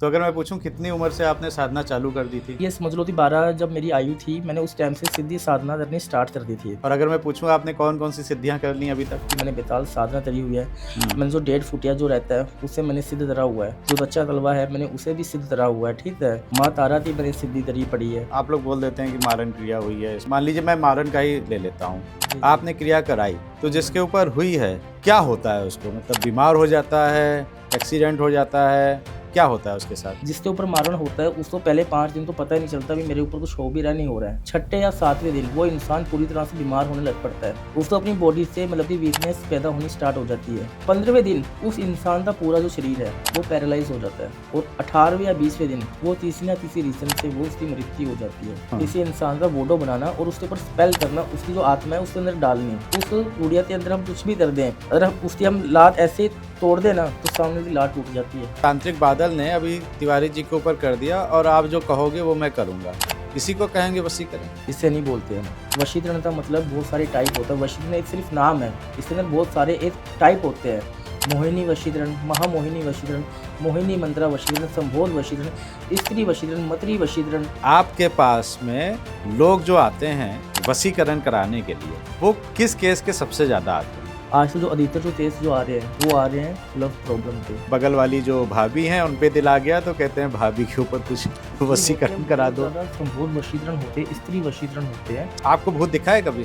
तो अगर मैं पूछूं कितनी उम्र से आपने साधना चालू कर दी थी? ये समझ लो कि 12 जब मेरी आयु थी, मैंने उस टाइम से सीधी साधना करनी स्टार्ट कर दी थी। और अगर मैं पूछूं आपने कौन-कौन सी सिद्धियां कर ली अभी तक? कि मैंने बेताल साधना करी हुई है। मैंने जो 1.5 फुटिया जो रहता है, उसे मैंने सिद्ध धरा हुआ है। जो बच्चा तलवा है, मैंने उसे भी सिद्ध धरा हुआ है, ठीक है। माँ तारा की मैंने सिद्धि धरी पड़ी है। आप लोग बोल देते हैं कि मारन क्रिया हुई है। मान लीजिए मैं मारन का ही ले लेता हूँ। आपने क्रिया कराई, तो जिसके ऊपर हुई है, क्या होता है उसको? मतलब बीमार हो जाता है, एक्सीडेंट हो जाता है, क्या होता है उसके साथ? जिसके ऊपर मारण होता है उसको पहले 5 दिन तो पता ही नहीं चलता भी मेरे ऊपर कुछ हो भी रहा नहीं हो रहा है। छठे या 7वें दिन वो इंसान पूरी तरह से बीमार होने लग पड़ता है। उसको अपनी बॉडी से मतलब की वीकनेस पैदा होनी स्टार्ट हो जाती है। 15वें दिन उस इंसान का पूरा जो शरीर है वो पैरालाइज हो जाता है और 18वें या 20वें दिन वो किसी न किसी रीजन से वो उसकी मृत्यु हो जाती है। किसी इंसान का वोडो बनाना और उसके ऊपर स्पेल करना, उसकी जो आत्मा है उसके अंदर डालनी। उस गुड़िया के अंदर हम कुछ भी कर दें, अगर हम उसकी हम लात ऐसे तोड़ देना तो सामने की लात टूट जाती है। तांत्रिक बादल ने अभी तिवारी जी के ऊपर कर दिया और आप जो कहोगे वो मैं करूँगा। इसी को कहेंगे वशीकरण? इससे नहीं बोलते हैं। वशीकरण का मतलब बहुत सारे टाइप होता है। वशीकरण एक सिर्फ नाम है, इसके अंदर बहुत सारे एक टाइप होते हैं। मोहिनी वशीकरण, महामोहिनी वशीकरण, मोहिनी मंत्रा वशीकरण, संभोग वशीकरण, स्त्री वशीकरण, मतरी वशीकरण। आपके पास में लोग जो आते हैं वशीकरण कराने के लिए, वो किस केस के सबसे ज्यादा आते हैं? आजकल जो अधिकतर जो केस जो आ रहे हैं वो आ रहे हैं लव प्रॉब्लम के। बगल वाली जो भाभी हैं उन पे दिल आ गया तो कहते हैं भाभी के ऊपर कुछ वशीकरण करा दो। संभोग वशीकरण होते हैं, स्त्री वशीकरण होते हैं। आपको भूत दिखा है कभी?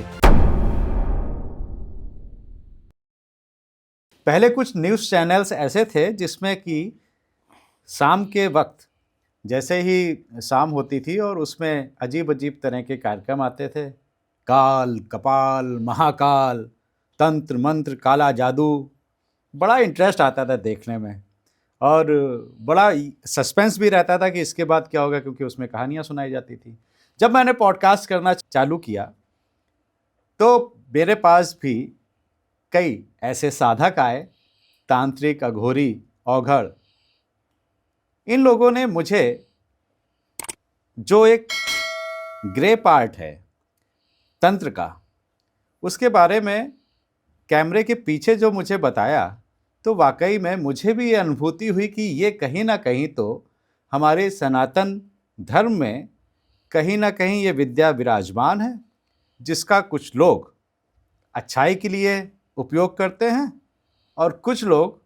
पहले कुछ न्यूज़ चैनल्स ऐसे थे जिसमें कि शाम के वक्त जैसे ही शाम होती थी और उसमें अजीब अजीब तरह के कार्यक्रम आते थे। काल, कपाल, महाकाल, तंत्र मंत्र, काला जादू, बड़ा इंटरेस्ट आता था देखने में और बड़ा सस्पेंस भी रहता था कि इसके बाद क्या होगा, क्योंकि उसमें कहानियाँ सुनाई जाती थी। जब मैंने पॉडकास्ट करना चालू किया तो मेरे पास भी कई ऐसे साधक आए, तांत्रिक, अघोरी, औघड़। इन लोगों ने मुझे जो एक ग्रे पार्ट है तंत्र का, उसके बारे में कैमरे के पीछे जो मुझे बताया, तो वाकई में मुझे भी ये अनुभूति हुई कि ये कहीं ना कहीं तो हमारे सनातन धर्म में कहीं ना कहीं ये विद्या विराजमान है, जिसका कुछ लोग अच्छाई के लिए उपयोग करते हैं और कुछ लोग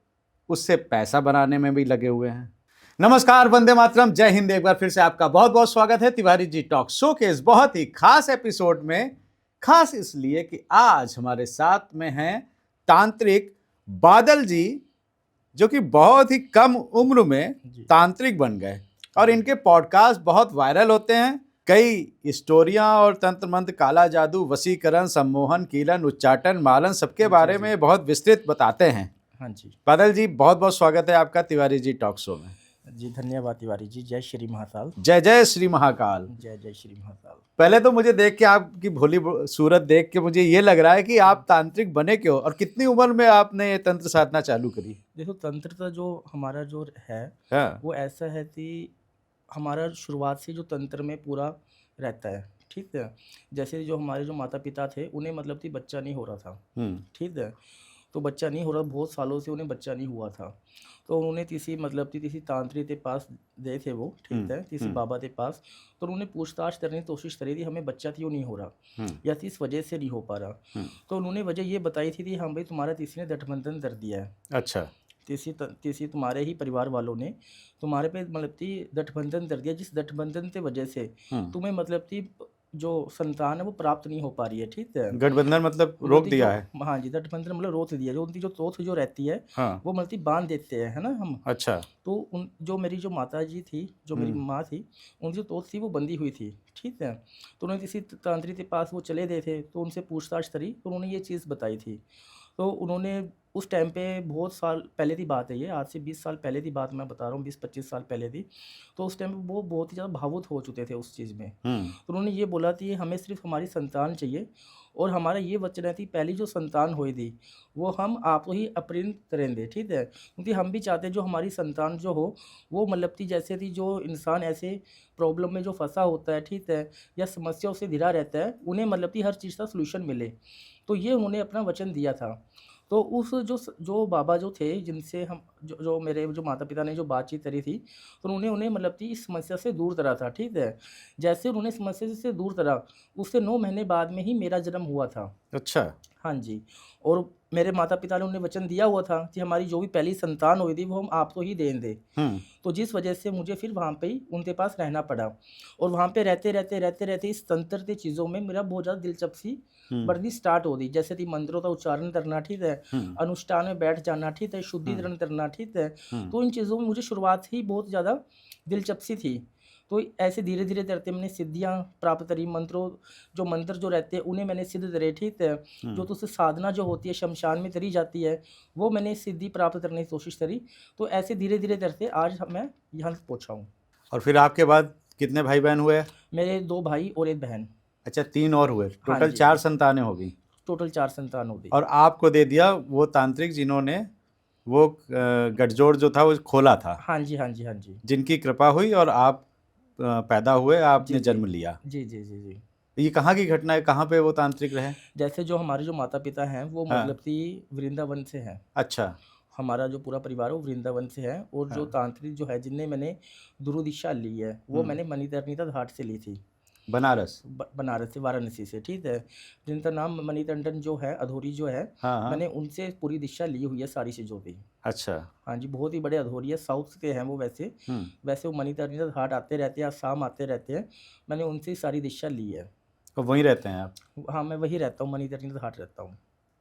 उससे पैसा बनाने में भी लगे हुए हैं। नमस्कार, वंदे मातरम, जय हिंद। एक बार फिर से आपका बहुत बहुत स्वागत है तिवारी जी टॉक शो के इस बहुत ही खास एपिसोड में। खास इसलिए कि आज हमारे साथ में हैं तांत्रिक बादल जी, जो कि बहुत ही कम उम्र में तांत्रिक बन गए और इनके पॉडकास्ट बहुत वायरल होते हैं। कई स्टोरियां और तंत्र मंत्र, काला जादू, वशीकरण, सम्मोहन, कीलन, उच्चाटन, मालन, सबके बारे में बहुत विस्तृत बताते हैं। हाँ जी बादल जी, बहुत बहुत स्वागत है आपका तिवारी जी टॉक शो में। जी, धन्यवाद तिवारी जी। जय श्री महाकाल। जय जय श्री महाकाल। जय जय श्री महाकाल। पहले तो मुझे देख के, आपकी भोली सूरत देख के मुझे ये लग रहा है कि आप तांत्रिक बने क्यों और कितनी उम्र में आपने ये तंत्र साधना चालू करी? देखो, तंत्र का जो हमारा जो है हाँ। वो ऐसा है कि हमारा शुरुआत से जो तंत्र में पूरा रहता है, ठीक है। जैसे जो हमारे जो माता पिता थे उन्हें मतलब कि बच्चा नहीं हो रहा था, ठीक है। तो बच्चा नहीं हो रहा, बहुत सालों से उन्हें बच्चा नहीं हुआ था। तो उन्होंने किसी मतलब कि किसी तांत्रिक के पास गए थे वो, ठीक है, किसी बाबा के पास। तो उन्होंने पूछताछ करने की कोशिश करी थी, हमें बच्चा क्यों नहीं हो रहा या किस वजह से नहीं हो पा रहा। तो उन्होंने वजह ये बताई थी कि हाँ भाई, तुम्हारा किसी ने गठबंधन कर दिया है। अच्छा। किसी तुम्हारे ही परिवार वालों ने तुम्हारे पे मतलब कि गठबंधन कर दिया, जिस गठबंधन की वजह से तुम्हें मतलब कि जो संतान है वो प्राप्त नहीं हो पा रही है, ठीक है। गठबंधन मतलब रोक दिया है? हाँ जी, गठबंधन मतलब रोक दिया, जो उनकी जो चोथ जो रहती है हाँ। वो मतलब बांध देते हैं, है ना हम। अच्छा। तो उन जो मेरी जो माता जी थी, जो मेरी माँ थी, उनकी जो चोथ थी वो बंधी हुई थी, ठीक है। तो उन्होंने किसी तांत्रिक के पास वो चले गए थे, तो उनसे पूछताछ करी तो उन्होंने ये चीज़ बताई थी। तो उन्होंने उस टाइम पे, बहुत साल पहले की बात है ये, आज से 20 साल पहले की बात मैं बता रहा हूँ, 20-25 साल पहले की। तो उस टाइम पे वो बहुत ही ज़्यादा भावुक हो चुके थे उस चीज़ में। तो उन्होंने ये बोला कि हमें सिर्फ हमारी संतान चाहिए और हमारा ये वचन थी, पहली जो संतान हुई थी वो हम आपको ही अपहरण करेंगे, ठीक है। क्योंकि हम भी चाहते जो हमारी संतान जो हो वो मतलब कि जैसे थी, जो इंसान ऐसे प्रॉब्लम में जो फंसा होता है, ठीक है, या समस्याओं से घिरा रहता है, उन्हें मतलब कि हर चीज़ का सलूशन मिले। तो ये उन्होंने अपना वचन दिया था। तो उस जो बाबा जो थे, जिनसे हम जो जो मेरे जो माता पिता ने जो बातचीत करी थी, तो उन्होंने उन्हें मतलब कि इस समस्या से दूर करा था, ठीक है। जैसे उन्होंने समस्या से दूर करा, उससे 9 महीने बाद में ही मेरा जन्म हुआ था। अच्छा। हाँ जी। और मेरे माता पिता ने उन्हें वचन दिया हुआ था कि हमारी जो भी पहली संतान हुई थी वो हम आपको ही देंगे। हुँ, तो जिस वजह से मुझे फिर वहाँ पे ही उनके पास रहना पड़ा, और वहाँ पे रहते इस तंत्र की चीज़ों में मेरा बहुत ज़्यादा दिलचस्पी हुँ, बढ़नी स्टार्ट हो गई। जैसे कि मंत्रों का उच्चारण करना, ठीक है, हुँ, अनुष्ठान में बैठ जाना, ठीक है, हुँ, शुद्धिकरण करना, ठीक है। हुँ, तो इन चीज़ों में मुझे शुरुआत ही बहुत ज़्यादा दिलचस्पी थी। तो ऐसे धीरे-धीरे करते मैंने सिद्धियाँ प्राप्त करी, जो मंत्र जो रहते हैं उन्हें मैंने सिद्ध करे, ठीक है। जो हुँ। तो उससे साधना जो होती है शमशान में करी जाती है, वो मैंने सिद्धि प्राप्त करने की कोशिश करी। तो ऐसे धीरे-धीरे करते आज मैं यहाँ तक पहुँचा हूँ। और फिर आपके बाद कितने भाई-बहन हुए? मेरे 2 भाई और 1 बहन। अच्छा 3 और हुए, हाँ टोटल जी, 4 संतानें हो गईं टोटल 4 संतान हो गई। और आपको दे दिया वो तांत्रिक जिन्होंने वो गठजोड़ जो था वो खोला था, हाँ जी, हाँ जी, हाँ जी। जिनकी कृपा हुई और आप पैदा हुए, आपने जी, जी। जन्म लिया। जी, जी, जी, जी। ये कहाँ की घटना है? कहाँ पे वो तांत्रिक रहे? जैसे जो हमारे जो माता-पिता हैं, वो हाँ, मतलब कि वृंदावन से हैं। अच्छा, हमारा जो पूरा परिवार है वो वृंदावन से है, और जो हाँ, तांत्रिक जो है जिनने मैंने गुरु दीक्षा ली है, वो हुँ, मैंने मणिकर्णिका घाट से ली थी। बनारस, बनारस से, वाराणसी से, ठीक है। जिनका नाम मणिकंठन जो है, अधूरी जो है, हाँ, हाँ, मैंने उनसे पूरी दीक्षा ली हुई है सारी चीज़ों की। अच्छा, हाँ जी, बहुत ही बड़े अधूरी है, साउथ के हैं वो वैसे। हुँ, वैसे वो मणिकर्णिका घाट आते रहते हैं, आसाम आते रहते हैं। मैंने उनसे ही सारी दीक्षा ली है। तो वहीं रहते हैं आप। हाँ, मैं वहीं रहता हूँ, मणिकर्णिका घाट रहता हूँ।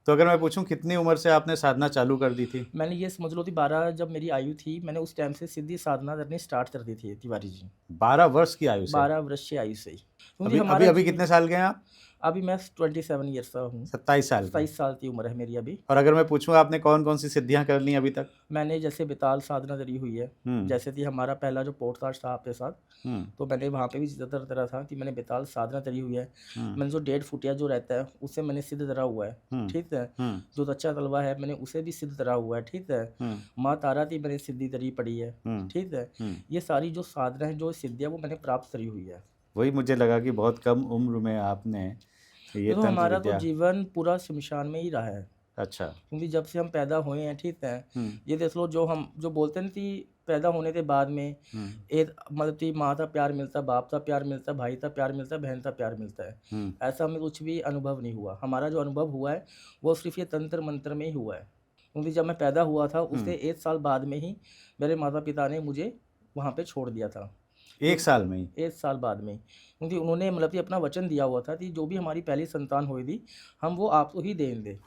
तो अगर मैं पूछूँ कितनी उम्र से आपने साधना चालू कर दी थी? मैंने ये समझ लो कि 12 जब मेरी आयु थी, मैंने उस टाइम से सीधी साधना करनी स्टार्ट कर दी थी तिवारी जी। 12 वर्ष की आयु से? 12 वर्ष की आयु से ही। क्योंकि अभी अभी हमारा अभी जीवन, कितने साल के हैं आप? अभी मैं 27 ईयर्स का हूँ। 27 साल के। 27 साल की उम्र है मेरी अभी। और अगर मैं पूछूँ आपने कौन-कौन सी सिद्धियाँ कर ली अभी तक? मैंने जैसे बेताल साधना करी हुई है। हुँ, जैसे कि हमारा पहला जो पॉडकास्ट था आपके साथ, हुँ, तो मैंने वहाँ पे भी ज़्यादातर करा था कि मैंने बेताल साधना करी हुई है। हुँ, मैंने जो 1.5 फुटिया जो रहता है, उससे मैंने सिद्ध करा हुआ है, हुँ, ठीक है। हुँ, जो दच्चा तलवा है, मैंने उसे भी सिद्ध करा हुआ है, ठीक है। हुँ, माँ तारा की मैंने सिद्धि करी पड़ी है, हुँ, ठीक है। हुँ। ये सारी जो साधना है, जो सिद्धियाँ, वो मैंने प्राप्त करी हुई है। वही मुझे लगा कि बहुत कम उम्र में आपने ये देखो तंत्र हमारा तो विद्या। जीवन पूरा शमशान में ही रहा है। अच्छा, क्योंकि जब से हम पैदा हुए हैं, ठीक है। हुँ, ये देख लो, जो हम जो बोलते हैं ना कि पैदा होने के बाद में हुँ, एक मतलब कि माँ का प्यार मिलता, बाप का प्यार मिलता, भाई का प्यार मिलता, बहन का प्यार मिलता है। हुँ, ऐसा हमें कुछ भी अनुभव नहीं हुआ। हमारा जो अनुभव हुआ है, वो सिर्फ़ ये तंत्र मंत्र में ही हुआ है। क्योंकि जब मैं पैदा हुआ था, हुँ। उससे 1 साल बाद में ही मेरे माता-पिता ने मुझे वहाँ पे छोड़ दिया था। 1 क्योंकि साल में ही? 1 साल बाद में, क्योंकि उन्होंने मतलब कि अपना वचन दिया हुआ था कि जो भी हमारी पहली संतान हुई थी, हम वो आपको ही देंगे।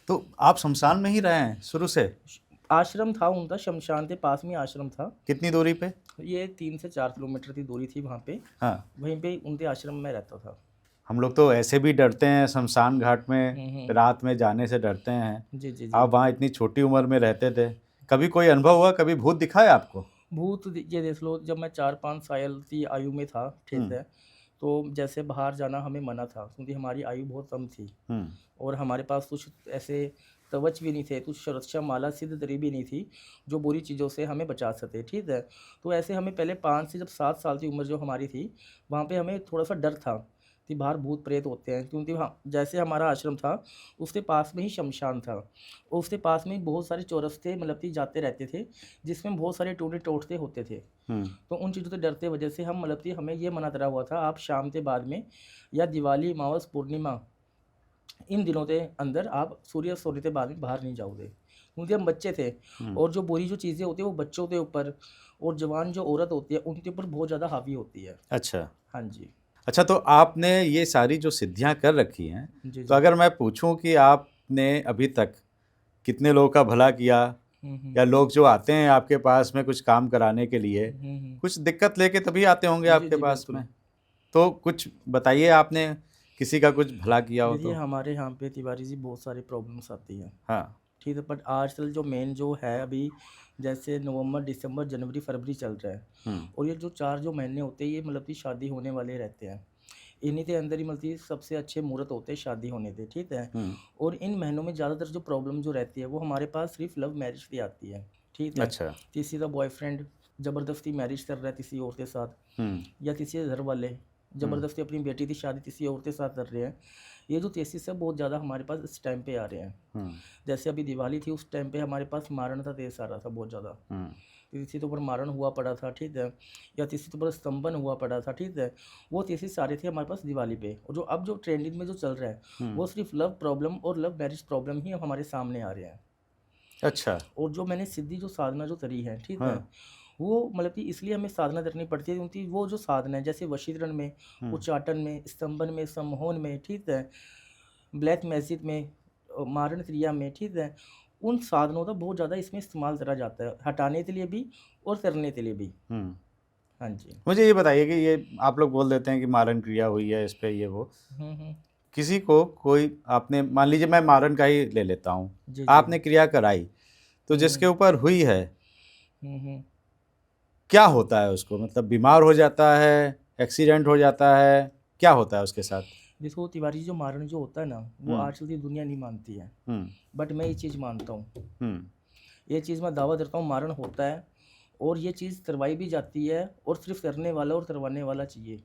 तो आप शमशान में ही रहे हैं शुरू से? आश्रम था उनका, शमशान के पास में आश्रम था। कितनी दूरी पे? ये 3 से 4 किलोमीटर की दूरी थी वहाँ पे। हाँ, वहीं पे उनके आश्रम में रहता था। हम लोग तो ऐसे भी डरते हैं शमशान घाट में, हुँ, हुँ। रात में जाने से डरते हैं। जी, जी, जी। आप वहाँ इतनी छोटी उम्र में रहते थे। कभी कोई अनुभव हुआ, कभी भूत दिखा है आपको? भूत ये देख लो, जब मैं 4-5 साल की आयु में था, ठीक हुँ, है, तो जैसे बाहर जाना हमें मना था, क्योंकि हमारी आयु बहुत कम थी, हुँ, और हमारे पास कुछ ऐसे कवच भी नहीं थे, कुछ सुरक्षा माला सिद्ध दरी भी नहीं थी, जो बुरी चीज़ों से हमें बचा सके, ठीक है। तो ऐसे हमें पहले 5 से जब 7 साल की उम्र जो हमारी थी, वहाँ पे हमें थोड़ा-सा डर था कि बाहर भूत प्रेत होते हैं, क्योंकि वहाँ जैसे हमारा आश्रम था, उसके पास में ही शमशान था, और उसके पास में ही बहुत सारे चौरस्ते मतलब कि जाते रहते थे, जिसमें बहुत सारे टूटे-टोटते होते थे। हुँ, तो उन चीज़ों से डरते वजह से हम मतलब कि हमें ये मना करा हुआ था, आप शाम के बाद में या दिवाली, अमावस, पूर्णिमा, इन दिनों के अंदर आप सूर्यास्त होने के बाद में बाहर नहीं जाओगे, क्योंकि हम बच्चे थे, हुँ। और जो बुरी जो चीज़ें होती हैं वो बच्चों के ऊपर, और जवान जो औरत होती है उनके ऊपर बहुत ज़्यादा हावी होती है। अच्छा। हाँ जी। अच्छा तो आपने ये सारी जो सिद्धियाँ कर रखी हैं, जी, तो जी। अगर मैं पूछूँ कि आपने अभी तक कितने लोगों का भला किया? हुँ, हुँ। या लोग जो आते हैं आपके पास में कुछ काम कराने के लिए, हुँ, हुँ। कुछ दिक्कत लेके तभी आते होंगे जी, आपके जी, पास बिल्कुल। में। तो कुछ बताइए आपने किसी का कुछ भला किया हो देखिए तो? हमारे यहाँ पे तिवारी जी बहुत सारी प्रॉब्लम्स आती हैं, हाँ। ठीक है, बट आजकल जो मेन जो है अभी, जैसे नवंबर, दिसंबर, जनवरी, फरवरी चल रहा है, हुँ, और ये जो 4 जो महीने होते हैं, ये मतलब कि शादी होने वाले रहते हैं। इन्हीं के अंदर ही मतलब कि सबसे अच्छे मुहूर्त होते हैं शादी होने के, ठीक है। हुँ। और इन महीनों में ज़्यादातर जो प्रॉब्लम जो रहती है, वो हमारे पास सिर्फ लव मैरिज की आती है, ठीक है। अच्छा। किसी का बॉयफ्रेंड ज़बरदस्ती मैरिज कर रहा है किसी और के साथ, हुँ, या किसी के घर वाले हुँ, ज़बरदस्ती अपनी बेटी की शादी किसी और के साथ कर रहे हैं। ये जो केसेस है बहुत ज़्यादा हमारे पास इस टाइम पे आ रहे हैं। जैसे अभी दिवाली थी, उस टाइम पे हमारे पास मारण का केस आ रहा था बहुत ज़्यादा। किसी के ऊपर मारण हुआ पड़ा था, ठीक है, या किसी के ऊपर स्तंभन हुआ पड़ा था, ठीक है। वो केसेस सारे थे हमारे पास दिवाली पे। और जो अब जो ट्रेंडिंग में जो चल रहा है वो सिर्फ लव प्रॉब्लम और लव मैरिज प्रॉब्लम ही हमारे सामने आ रहे हैं। अच्छा। और जो मैंने सिद्धि जो साधना जो करी है, ठीक है, हाँ। वो मतलब कि इसलिए हमें साधना करनी पड़ती है क्योंकि वो जो साधना है, जैसे वशीकरण में, उच्चाटन में, स्तंभन में, सम्मोहन में, ठीक है, ब्लैक मैजिक में, मारण क्रिया में, ठीक है, उन साधनों का बहुत ज़्यादा इसमें इस्तेमाल करा जाता है, हटाने के लिए भी और करने के लिए भी। हाँ जी। मुझे ये बताइए कि ये आप लोग बोल देते हैं कि मारन क्रिया हुई है इस पे ये वो, हम्म। किसी को कोई आपने मान लीजिए मैं मारन का ही ले लेता हूँ, जी जी। आपने क्रिया कराई तो जिसके ऊपर हुई है हम्म। क्या होता है उसको, मतलब बीमार हो जाता है, एक्सीडेंट हो जाता है, क्या होता है उसके साथ? देखो तिवारी जी, जो मारण जो होता है ना, वो आजकल की दुनिया नहीं मानती है, बट मैं ये चीज़ मानता हूँ। ये चीज़ मैं दावा करता हूँ, मारण होता है और ये चीज़ करवाई भी जाती है, और सिर्फ करने वाला और करवाने वाला चाहिए।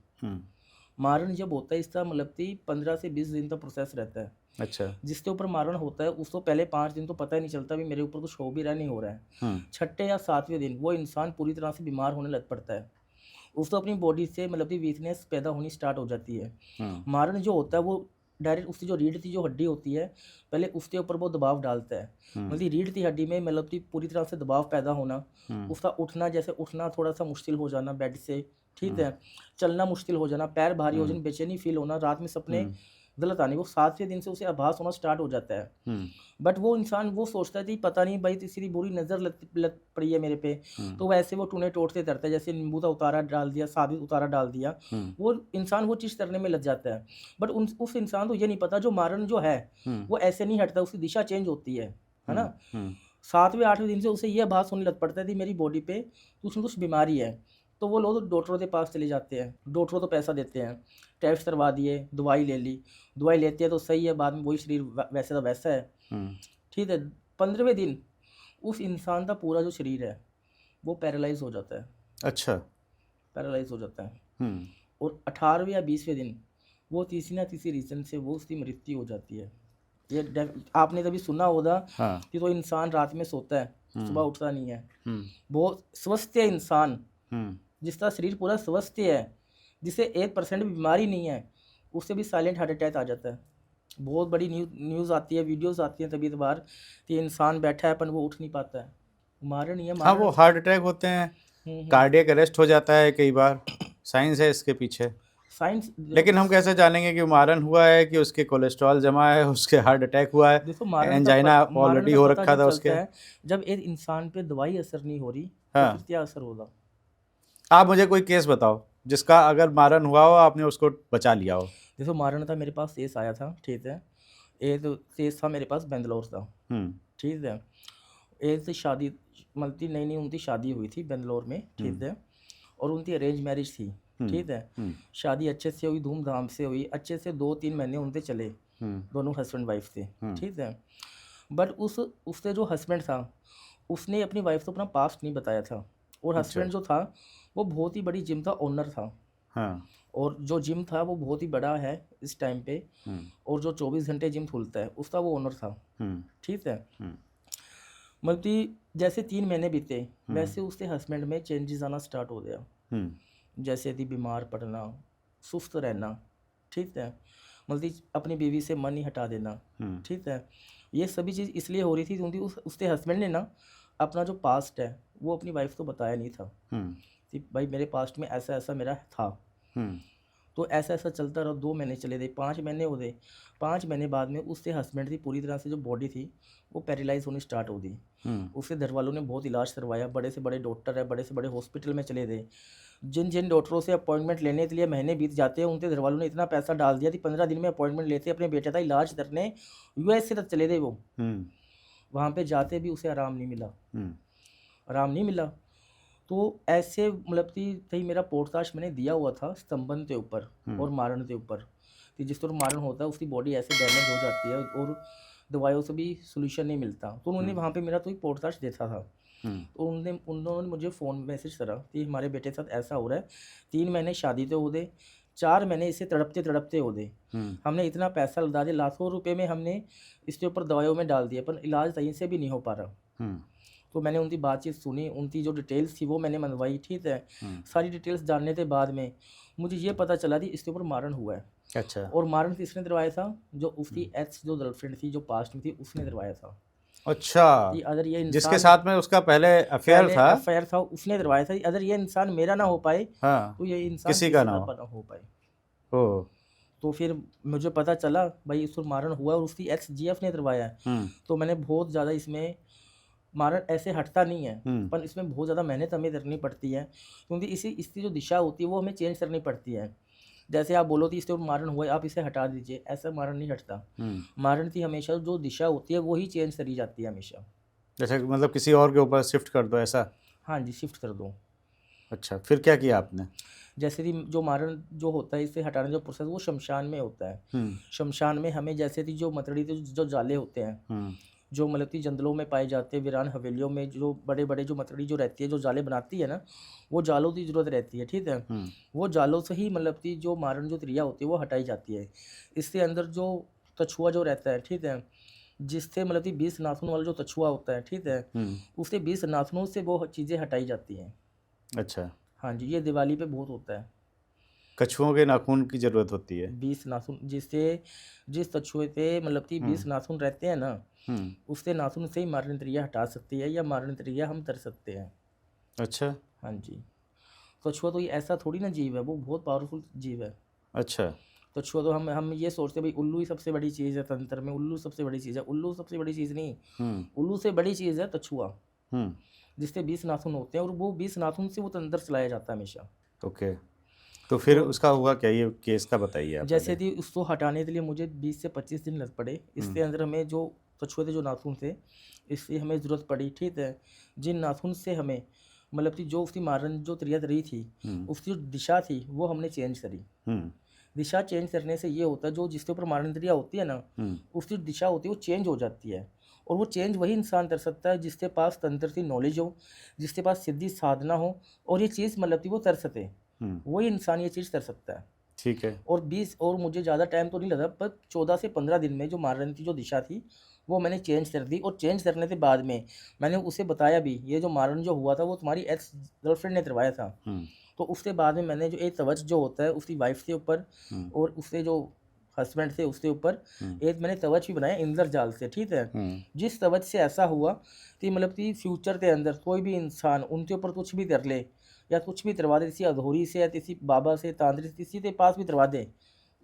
मारण जब होता है इसका मतलब कि 15 से 20 दिन का प्रोसेस रहता है। अच्छा। जिसके ऊपर मारण होता है उसको पहले 5 दिन तो पता ही नहीं चलता भी मेरे ऊपर कुछ हो भी रहा है, नहीं हो रहा है। छठे या 7वें दिन वो इंसान पूरी तरह से बीमार होने लग पड़ता है। उसको अपनी बॉडी से मतलब कि वीकनेस पैदा होनी स्टार्ट हो जाती है। मारण जो होता है वो डायरेक्ट उसकी जो रीढ़ की जो हड्डी होती है, पहले उसके ऊपर वो दबाव डालता है। मतलब रीढ़ की हड्डी में मतलब कि पूरी तरह से दबाव पैदा होना, उसका उठना, जैसे उठना थोड़ा सा मुश्किल हो जाना बेड से, ठीक है, चलना मुश्किल हो जाना, पैर भारी हो जाना, बेचैनी फील होना, रात में सपने गलत आने, वो 7वें दिन से उसे आभास होना स्टार्ट हो जाता है। बट वो इंसान वो सोचता है कि पता नहीं भाई किसी बुरी नज़र लग पड़ी है मेरे पे, तो वैसे वो टूने टोटते करता है, जैसे नींबू का उतारा डाल दिया, साबित उतारा डाल दिया, वो इंसान वो चीज़ करने में लग जाता है। बट उस इंसान को ये नहीं पता जो मारण जो है वो ऐसे नहीं हटता, उसकी दिशा चेंज होती है ना। 7वें 8वें दिन से उसे ये आभास होने लग पड़ता है कि मेरी बॉडी पे कुछ न कुछ बीमारी है। तो वो लोग डॉक्टरों के पास चले जाते हैं, डॉक्टरों तो पैसा देते हैं, टेस्ट करवा दिए, दवाई ले ली, दवाई लेते हैं तो सही है, बाद में वही शरीर वैसे का वैसा है, ठीक है। 15वें दिन उस इंसान का पूरा जो शरीर है वो पैरालाइज हो जाता है। अच्छा। पैरालाइज हो जाता है। और 18वें या 20वें दिन वो किसी ना किसी रीज़न से वो उसकी मृत्यु हो जाती है। ये आपने कभी सुना होगा कि तो इंसान रात में सोता है, सुबह उठता नहीं है, बहुत स्वस्थ है इंसान, जिसका शरीर पूरा स्वस्थ है, जिसे 1% भी बीमारी नहीं है, उससे भी साइलेंट हार्ट अटैक आ जाता है। बहुत बड़ी न्यूज़ आती है, वीडियोस आती हैं तभी बार कि इंसान बैठा है पर वो उठ नहीं पाता है। मारण नहीं है, हाँ, वो हार्ट अटैक होते हैं, कार्डियक अरेस्ट हो जाता है कई बार, साइंस है इसके पीछे। साइंस। लेकिन हम कैसे जानेंगे कि मारन हुआ है कि उसके कोलेस्ट्रॉल जमा है, उसके हार्ट अटैक हुआ है, देखो मारण एंजाइना ऑलरेडी हो पता रखा जब था चलता उसके। है जब एक इंसान पे दवाई असर नहीं हो रही, तो हाँ। फिर क्या असर होगा? आप मुझे कोई केस बताओ जिसका अगर मारन हुआ हो, आपने उसको बचा लिया हो। देखो मारण था, मेरे पास केस आया था, ठीक है, एक केस था मेरे पास बेंगलोर का, ठीक है। एक से शादी मतलब नई नई उनकी शादी हुई थी बेंगलोर में, ठीक है, और उनकी अरेंज मैरिज थी, ठीक है। शादी अच्छे से हुई, धूमधाम से हुई, अच्छे से 2-3 महीने उनके चले, दोनों हस्बैंड वाइफ थे, ठीक है। बट उससे जो हस्बैंड था उसने अपनी वाइफ को अपना पास्ट नहीं बताया था, और हस्बैंड जो था वो बहुत ही बड़ी जिम का ओनर था। हाँ। और जो जिम था वो बहुत ही बड़ा है इस टाइम पे, और जो 24 घंटे जिम खुलता है उसका वो ओनर था, ठीक है। मतलब कि जैसे 3 महीने बीते वैसे उसके हस्बैंड में चेंजेस आना स्टार्ट हो गया, जैसे कि बीमार पड़ना, सुस्त रहना, ठीक है, मतलब कि अपनी बीवी से मन ही हटा देना, ठीक है। ये सभी चीज़ इसलिए हो रही थी क्योंकि उसके हस्बैंड ने ना अपना जो पास्ट है वो अपनी वाइफ को बताया नहीं था कि भाई मेरे पास्ट में ऐसा ऐसा मेरा था। तो ऐसा ऐसा चलता रहा, 2 महीने चले गए, 5 महीने हो गए, 5 महीने बाद में उससे हस्बैंड की पूरी तरह से जो बॉडी थी वो पैरालाइज होनी स्टार्ट हो गई। उसके घर वालों ने बहुत इलाज करवाया, बड़े से बड़े डॉक्टर है, बड़े से बड़े हॉस्पिटल में चले गए, जिन जिन डॉक्टरों से अपॉइंटमेंट लेने के लिए महीने बीत जाते हैं, उनके घर वालों ने इतना पैसा डाल दिया कि 15 दिन में अपॉइंटमेंट लेते अपने बेटे का इलाज करने USA तक चले गए वो। वहाँ पे जाते भी उसे आराम नहीं मिला, आराम नहीं मिला। तो ऐसे मतलब कि कहीं मेरा पॉडकास्ट मैंने दिया हुआ था स्तंभन के ऊपर और मारण के ऊपर, कि जिस तरह मारण होता है उसकी बॉडी ऐसे डैमेज हो जाती है और दवाइयों से भी सोल्यूशन नहीं मिलता। तो उन्होंने वहाँ पे मेरा तो एक पॉडकास्ट देखा था, तो उन्होंने मुझे फ़ोन मैसेज करा कि हमारे बेटे के साथ ऐसा हो रहा है, 3 महीने शादी तो हो गए, 4 महीने इसे तड़पते तड़पते हो गए। हमने इतना पैसा लगा दिया, लाखों रुपए में हमने इसके ऊपर दवाइयों में डाल दिया, पर इलाज सही से भी नहीं हो पा रहा। तो मैंने उनकी बातचीत सुनी, उनकी जो डिटेल्स थी वो मैंने मनवाई, ठीक है। सारी डिटेल्स जानने के बाद में मुझे ये पता चला कि इसके ऊपर मारण हुआ है। अच्छा। और मारण किसने करवाया था? जो उसकी एक्स जो गर्लफ्रेंड थी, जो पास्ट में थी, उसने करवाया था। अच्छा, कि अगर ये जिसके इंसान साथ में उसका पहले अफेयर था। अफेयर था, उसने करवाया था। अगर ये इंसान मेरा ना हो पाए हाँ, तो ये इंसान किसी का ना हो पाए। ओ। तो फिर मुझे पता चला भाई इस पर मारण हुआ और उसकी एक्स जीएफ ने करवाया है। तो मैंने बहुत ज़्यादा इसमें, मारण ऐसे हटता नहीं है, पर इसमें बहुत ज़्यादा मेहनत हमें करनी पड़ती है, क्योंकि इसकी जो दिशा होती है वो हमें चेंज करनी पड़ती है। जैसे आप बोलो कि इसके ऊपर मारण हुआ है, आप इसे हटा दीजिए, ऐसा मारण नहीं हटता। मारण की हमेशा जो दिशा होती है वही चेंज करी जाती है हमेशा। जैसे मतलब किसी और के ऊपर शिफ्ट कर दो, ऐसा? हाँ जी, शिफ्ट कर दो। अच्छा, फिर क्या किया आपने? जैसे कि जो मारण जो होता है, इसे हटाने जो प्रोसेस वो शमशान में होता है। शमशान में हमें जैसे कि जो मतड़ी के जो जाले होते हैं, जो मतलब कि जंगलों में पाए जाते हैं, वीरान हवेलियों में जो बड़े बड़े जो मतड़ी जो रहती है, जो जाले बनाती है ना, वो जालों की ज़रूरत रहती है, ठीक है। वो जालों से ही मतलब कि जो मारण जो क्रिया होती है वो हटाई जाती है। इसके अंदर जो कछुआ जो रहता है, ठीक है, जिससे मतलब कि 20 नाखून वाला जो कछुआ होता है, ठीक है, उससे 20 नाखूनों से वो चीज़ें हटाई जाती हैं। अच्छा। हाँ जी, ये दिवाली पे बहुत होता है। कछुओं के नाखून की जरूरत होती है? 20 नाखून, जिस कछुए पे मतलब कि 20 नाखून रहते हैं ना, उससे नाखून से ही मारण क्रिया हटा सकती है, या मारण क्रिया हम कर सकते हैं। अच्छा। हाँ जी। कछुआ तो ये ऐसा थोड़ी ना जीव है, वो बहुत पावरफुल जीव है। अच्छा। कछुआ तो हम ये सोचते हैं भाई उल्लू ही सबसे बड़ी चीज़ है तंत्र में, उल्लू सबसे बड़ी चीज़ है। उल्लू सबसे बड़ी चीज़ नहीं, उल्लू से बड़ी चीज़ है कछुआ, जिससे 20 नाखून होते हैं, और वो 20 नाखून से वो तंत्र चलाया जाता है हमेशा। ओके, तो फिर उसका हुआ क्या, ये केस का बताइए आप। जैसे कि उसको हटाने के लिए मुझे 20 से 25 दिन लग पड़े। इसके अंदर हमें जो कछुए के जो नाखून थे, इससे हमें ज़रूरत पड़ी, ठीक है। जिन नाखून से हमें मतलब कि जो उसकी मारन जो क्रिया रही थी, उसकी जो दिशा थी वो हमने चेंज करी। दिशा चेंज करने से ये होता है, जो जिसके ऊपर मारन क्रिया होती है ना, उसकी दिशा होती है वो चेंज हो जाती है। और वो चेंज वही इंसान कर सकता है जिसके पास तंत्र की नॉलेज हो, जिसके पास सिद्धि साधना हो, और ये चीज़ मतलब कि वो कर सके, वही इंसान ये चीज़ कर सकता है। ठीक है। और मुझे ज़्यादा टाइम तो नहीं लगा, पर 14 से 15 दिन में जो मारन की जो दिशा थी वो मैंने चेंज कर दी। और चेंज करने के बाद में मैंने उसे बताया भी, ये जो मारन जो हुआ था वो तुम्हारी एक्स गर्लफ्रेंड ने करवाया था। तो उसके बाद में मैंने जो एक तवच जो होता है उसकी वाइफ के ऊपर, और उससे जो हस्बैंड थे उसके ऊपर एक मैंने तवच भी बनाया इंद्रजाल से, ठीक है। जिस तवच से ऐसा हुआ कि मतलब कि फ्यूचर के अंदर कोई भी इंसान उनके ऊपर कुछ भी कर ले, या कुछ भी करवा दे, किसी अधूरी से या किसी बाबा से, तांत्रिक, किसी के पास भी करवा दे,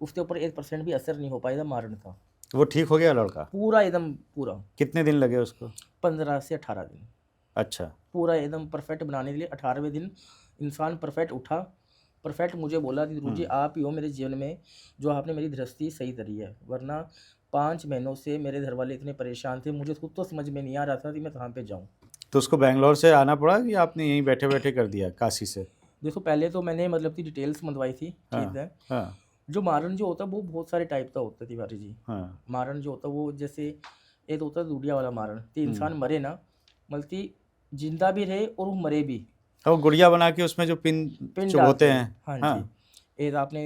उसके ऊपर 1% भी असर नहीं हो पाएगा मारण का। वो ठीक हो गया लड़का? पूरा एकदम पूरा। कितने दिन लगे उसको? 15 से 18 दिन। अच्छा। पूरा एकदम परफेक्ट बनाने के लिए 18वें दिन इंसान परफेक्ट उठा। परफेक्ट मुझे बोला कि गुरुजी आप ही हो मेरे जीवन में, जो आपने मेरी दृष्टि सही करी है, वरना 5 महीनों से मेरे घर वाले इतने परेशान थे, मुझे खुद तो समझ में नहीं आ रहा था कि मैं कहाँ पे जाऊँ। तो उसको बेंगलोर से आना पड़ा कि आपने यहीं बैठे बैठे कर दिया काशी से? देखो पहले तो मैंने मतलब कि डिटेल्स मंगवाई थी, ठीक है। हाँ। जो मारण जो होता है वो बहुत सारे टाइप का होता है तिवारी जी। हाँ। मारण जो होता है वो जैसे एक होता है दूधिया वाला मारण, कि इंसान मरे ना, मतलब जिंदा भी रहे और वो मरे भी। वो गुड़िया बना के उसमें जो पिन चुभोते हैं। हाँ जी। एक आपने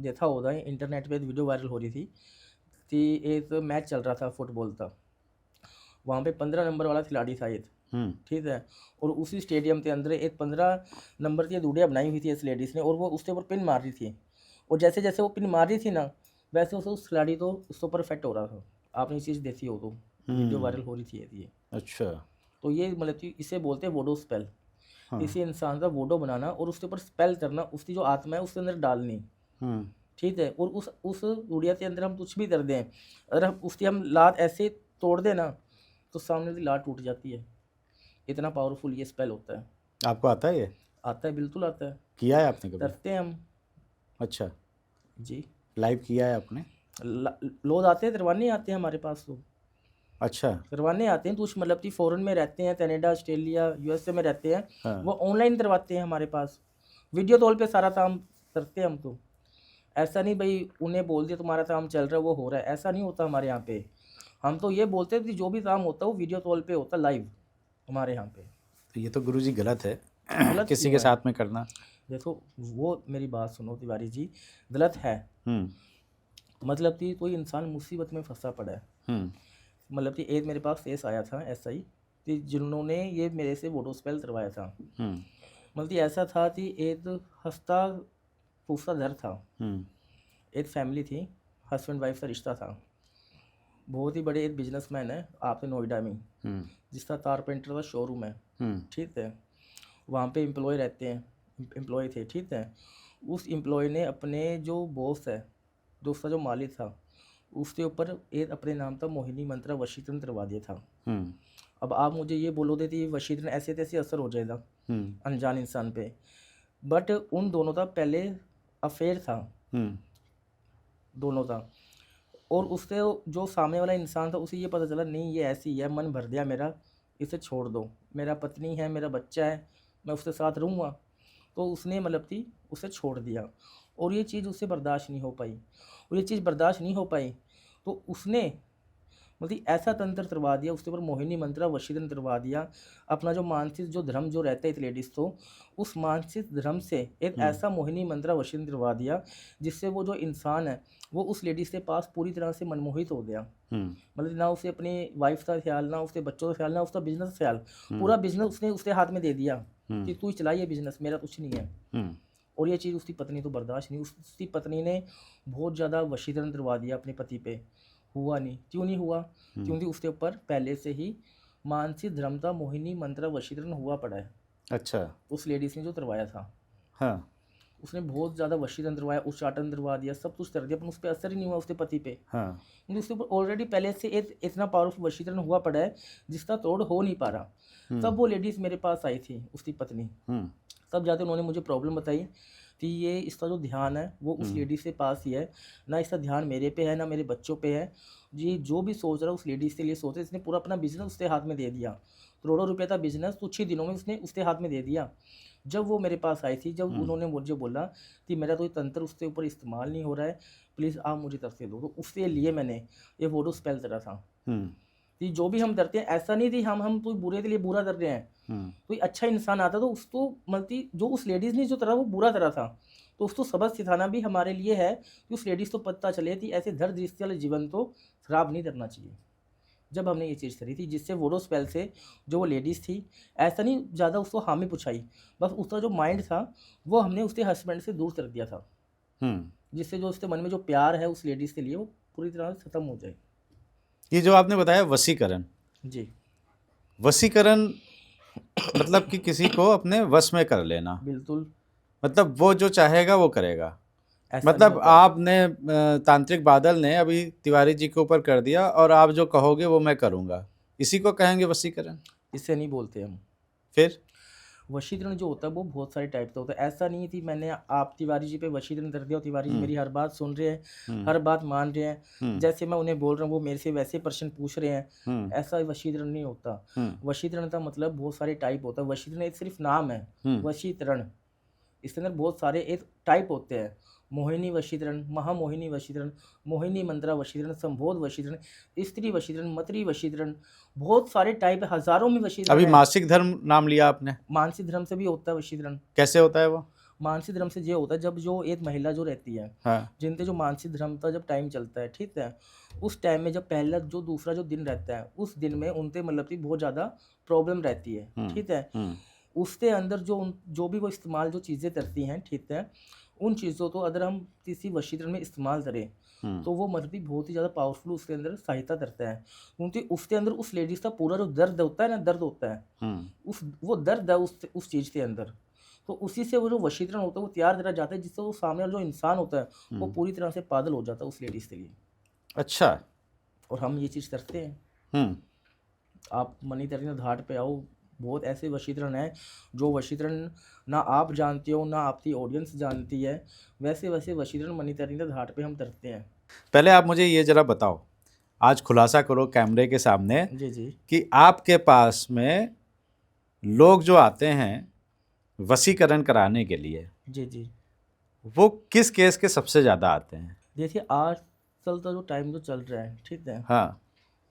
देखा होगा इंटरनेट पे वीडियो वायरल हो रही थी कि एक मैच चल रहा था फुटबॉल का, वहाँ पे 15 नंबर वाला खिलाड़ी था एक, ठीक है। और उसी स्टेडियम के अंदर एक 15 नंबर की गुड़िया बनाई हुई थी इस लेडीज़ ने, और वो उसके ऊपर पिन मार रही थी। और जैसे जैसे वो पिन मार रही थी ना, वैसे उस खिलाड़ी तो उसके ऊपर इफेक्ट हो रहा था। आपने ये चीज़ देखी हो तो वीडियो वायरल हो रही थी ये। अच्छा। तो ये मतलब कि इसे बोलते हैं वोडो स्पेल। इसी इंसान का वोडो बनाना और उसके ऊपर स्पेल करना, उसकी जो आत्मा है उसके अंदर डालनी, ठीक है। और उस गुड़िया के अंदर हम कुछ भी कर दें, अगर हम उसकी हम लात ऐसे तोड़ दें ना, तो सामने की लात टूट जाती है। इतना पावरफुल ये स्पेल होता है। आपको आता है ये? आता है, बिल्कुल आता है। किया है आपने कभी? करते हैं हम। अच्छा जी, लाइव किया है आपने? लोग आते हैं, करवाने आते हैं हमारे पास तो। अच्छा। करवाने आते हैं तो कुछ मतलब कि फ़ॉरेन में रहते हैं, कनाडा, ऑस्ट्रेलिया, यूएसए में रहते हैं। हाँ। वो ऑनलाइन करवाते हैं हमारे पास, वीडियो कॉल पे सारा काम करते हैं हम तो। ऐसा नहीं भाई उन्हें बोल दिया तुम्हारा काम चल रहा है वो हो रहा है, ऐसा नहीं होता हमारे यहाँ पे। हम तो ये बोलते हैं कि जो भी काम होता है वो वीडियो कॉल पे होता है लाइव हमारे यहाँ पे। तो ये तो गुरुजी गलत है गलत किसी क्यों के है? साथ में करना। देखो वो मेरी बात सुनो तिवारी जी, गलत है। मतलब कि कोई इंसान मुसीबत में फंसा पड़ा है। मतलब कि एक मेरे पास केस आया था ऐसा ही कि जिन्होंने ये मेरे से वोडो स्पेल करवाया था। मतलब कि ऐसा था कि एक हंसता फूसता घर था, एक फैमिली थी, हस्बैंड वाइफ का रिश्ता था। बहुत ही बड़े एक बिजनेसमैन है आपके नोएडा में, जिसका कारपेंटर का शोरूम है, ठीक है। वहाँ पे एम्प्लॉय रहते हैं, एम्प्लॉय थे, ठीक है। उस एम्प्लॉय ने अपने जो बॉस है, जो उसका जो मालिक था, उसके ऊपर एक अपने नाम का मोहिनी मंत्र वशीकरण करवा दिया था। अब आप मुझे ये बोलोगे कि वशीकरण ऐसे तैसे असर हो जाएगा अनजान इंसान पे, बट उन दोनों का पहले अफेयर था, दोनों का। और उससे जो सामने वाला इंसान था उसे ये पता चला नहीं ये ऐसी है, मन भर दिया मेरा, इसे छोड़ दो, मेरा पत्नी है, मेरा बच्चा है, मैं उसके साथ रहूँगा। तो उसने मतलब कि उसे छोड़ दिया, और ये चीज़ उससे बर्दाश्त नहीं हो पाई, और ये चीज़ बर्दाश्त नहीं हो पाई तो उसने मतलब ऐसा तंत्र करवा दिया, उसके ऊपर मोहिनी मंत्र वशीकरण करवा दिया। अपना जो मानसिक जो धर्म जो रहता है लेडीज़ तो उस मानसिक धर्म से एक ऐसा मोहिनी मंत्र वशीकरण करवा दिया जिससे वो जो इंसान है वो उस लेडीज़ के पास पूरी तरह से मनमोहित हो गया। मतलब ना उसे अपनी वाइफ का ख्याल, ना उसके बच्चों का ख्याल, ना उसका बिजनेस का ख्याल, पूरा बिजनेस उसने उसके हाथ में दे दिया कि तू ही चलाइए बिजनेस, मेरा कुछ नहीं है। और ये चीज़ उसकी पत्नी तो बर्दाश्त नहीं, उसकी पत्नी ने बहुत ज़्यादा वशीकरण करवा दिया अपने पति पे, हुआ नहीं। क्यों नहीं हुआ? क्योंकि उसके ऊपर पहले से ही मानसिक धर्म का मोहिनी मंत्र वशीकरण हुआ पड़ा है। अच्छा। उस लेडीज़ ने जो करवाया था, हाँ। उसने बहुत ज़्यादा वशीकरण करवाया, उच्चाटन करवा दिया, सब कुछ कर दिया, पर उस पर असर ही नहीं हुआ उसके पति पे। हाँ। क्योंकि उसके ऊपर ऑलरेडी पहले से एक इतना पावरफुल वशीकरण हुआ पड़ा है जिसका तोड़ हो नहीं पा रहा। तब वो लेडीज़ मेरे पास आई थी, उसकी पत्नी, तब जाते उन्होंने मुझे प्रॉब्लम बताई कि ये इसका जो ध्यान है वो उस लेडीज़ के पास ही है, ना इसका ध्यान मेरे पे है, ना मेरे बच्चों पे है। ये जो भी सोच रहा है उस लेडीज़ के लिए सोच रहा है। इसने पूरा अपना बिजनेस उसके हाथ में दे दिया, करोड़ों रुपए का बिजनेस कुछ ही दिनों में उसने उसके हाथ में दे दिया। जब वो मेरे पास आई थी, जब उन्होंने मुझे बोला कि मेरा तो ये तंत्र उसके ऊपर इस्तेमाल नहीं हो रहा है, प्लीज़ आप मुझे तरफ से दो, तो उसके लिए मैंने ये वोडो स्पेल करा था। कि जो भी हम डरते हैं, ऐसा नहीं थी हम कोई बुरे के लिए बुरा कर रहे हैं। कोई अच्छा इंसान आता तो उसको मतलब जो उस लेडीज़ ने जो तरह वो बुरा करा था, तो उसको सबक सिखाना भी हमारे लिए है कि उस लेडीज़ को पता चले कि ऐसे धड़ दृष्टि वाले जीवन तो खराब नहीं करना चाहिए। जब हमने ये चीज़ करी थी, जिससे वोडो स्पेल से जो वो लेडीज़ थी, ऐसा नहीं ज़्यादा उसको हामी पुछाई, बस उसका जो माइंड था वो हमने उसके हस्बैंड से दूर कर दिया था, जिससे जो उसके मन में जो प्यार है उस लेडीज़ के लिए वो पूरी तरह से ख़त्म हो जाए। ये जो आपने बताया वशीकरण, जी, वशीकरण मतलब कि किसी को अपने वश में कर लेना, बिल्कुल। मतलब वो जो चाहेगा वो करेगा। ऐसा नहीं मतलब होता। आपने तांत्रिक बादल ने अभी तिवारी जी के ऊपर कर दिया और आप जो कहोगे वो मैं करूँगा, इसी को कहेंगे वशीकरण? इससे नहीं बोलते हम। फिर वशीकरण जो होता है वो बहुत सारे टाइप का होता है। ऐसा नहीं थी मैंने आप तिवारी जी पे वशीकरण कर दिया और तिवारी जी मेरी हर बात सुन रहे हैं, हर बात मान रहे हैं, जैसे मैं उन्हें बोल रहा हूँ वो मेरे से वैसे प्रश्न पूछ रहे हैं। ऐसा वशीकरण नहीं होता। वशीकरण का मतलब बहुत सारे टाइप होता है। वशीकरण एक सिर्फ नाम है, वशीकरण, इसके अंदर बहुत सारे एक टाइप होते हैं। मोहिनी वशीकरण, महामोहिनी वशीकरण, मोहिनी मंत्रा वशीकरण, संभोग वशीकरण, स्त्री वशीकरण, मतरी वशीकरण, बहुत सारे टाइप है, हजारों में वशीकरण अभी है। मासिक धर्म नाम लिया आपने, मानसिक धर्म से भी होता है वशीकरण। कैसे होता है वो? मानसिक धर्म से ये होता है जब जो एक महिला जो रहती है, हाँ। जिनके जो मानसिक धर्म का जब टाइम चलता है, ठीक है, उस टाइम में जब पहला जो दूसरा जो दिन रहता है उस दिन में उनके मतलब की बहुत ज़्यादा प्रॉब्लम रहती है, ठीक है। उसके अंदर जो भी वो इस्तेमाल जो चीज़ें करती हैं, ठीक है, उन चीज़ों को अगर हम किसी वशीकरण में इस्तेमाल करें तो वो मतलब कि बहुत ही ज़्यादा पावरफुल उसके अंदर सहायता करता है। क्योंकि उसके अंदर उस लेडीज़ का पूरा जो दर्द होता है ना, दर्द होता है, वो दर्द है उस चीज़ के अंदर, तो उसी से वो जो वशीकरण होता है वो तैयार करा जाता है, जिससे वो सामने वाला जो इंसान होता है वो पूरी तरह से पागल हो जाता है उस लेडीज़ के लिए। अच्छा। और हम ये चीज़ करते हैं। आप मणिकर्णिका घाट पे आओ, बहुत ऐसे वशीकरण हैं जो वशीकरण ना आप जानते हो ना आपकी ऑडियंस जानती है, वैसे वैसे वशीकरण मणिकर्णिका घाट पे हम करते हैं। पहले आप मुझे ये जरा बताओ, आज खुलासा करो कैमरे के सामने जी जी। कि आपके पास में लोग जो आते हैं वशीकरण कराने के लिए, जी जी। वो किस केस के सबसे ज़्यादा आते हैं? देखिए आजकल का जो टाइम जो चल रहा है, ठीक है, हाँ।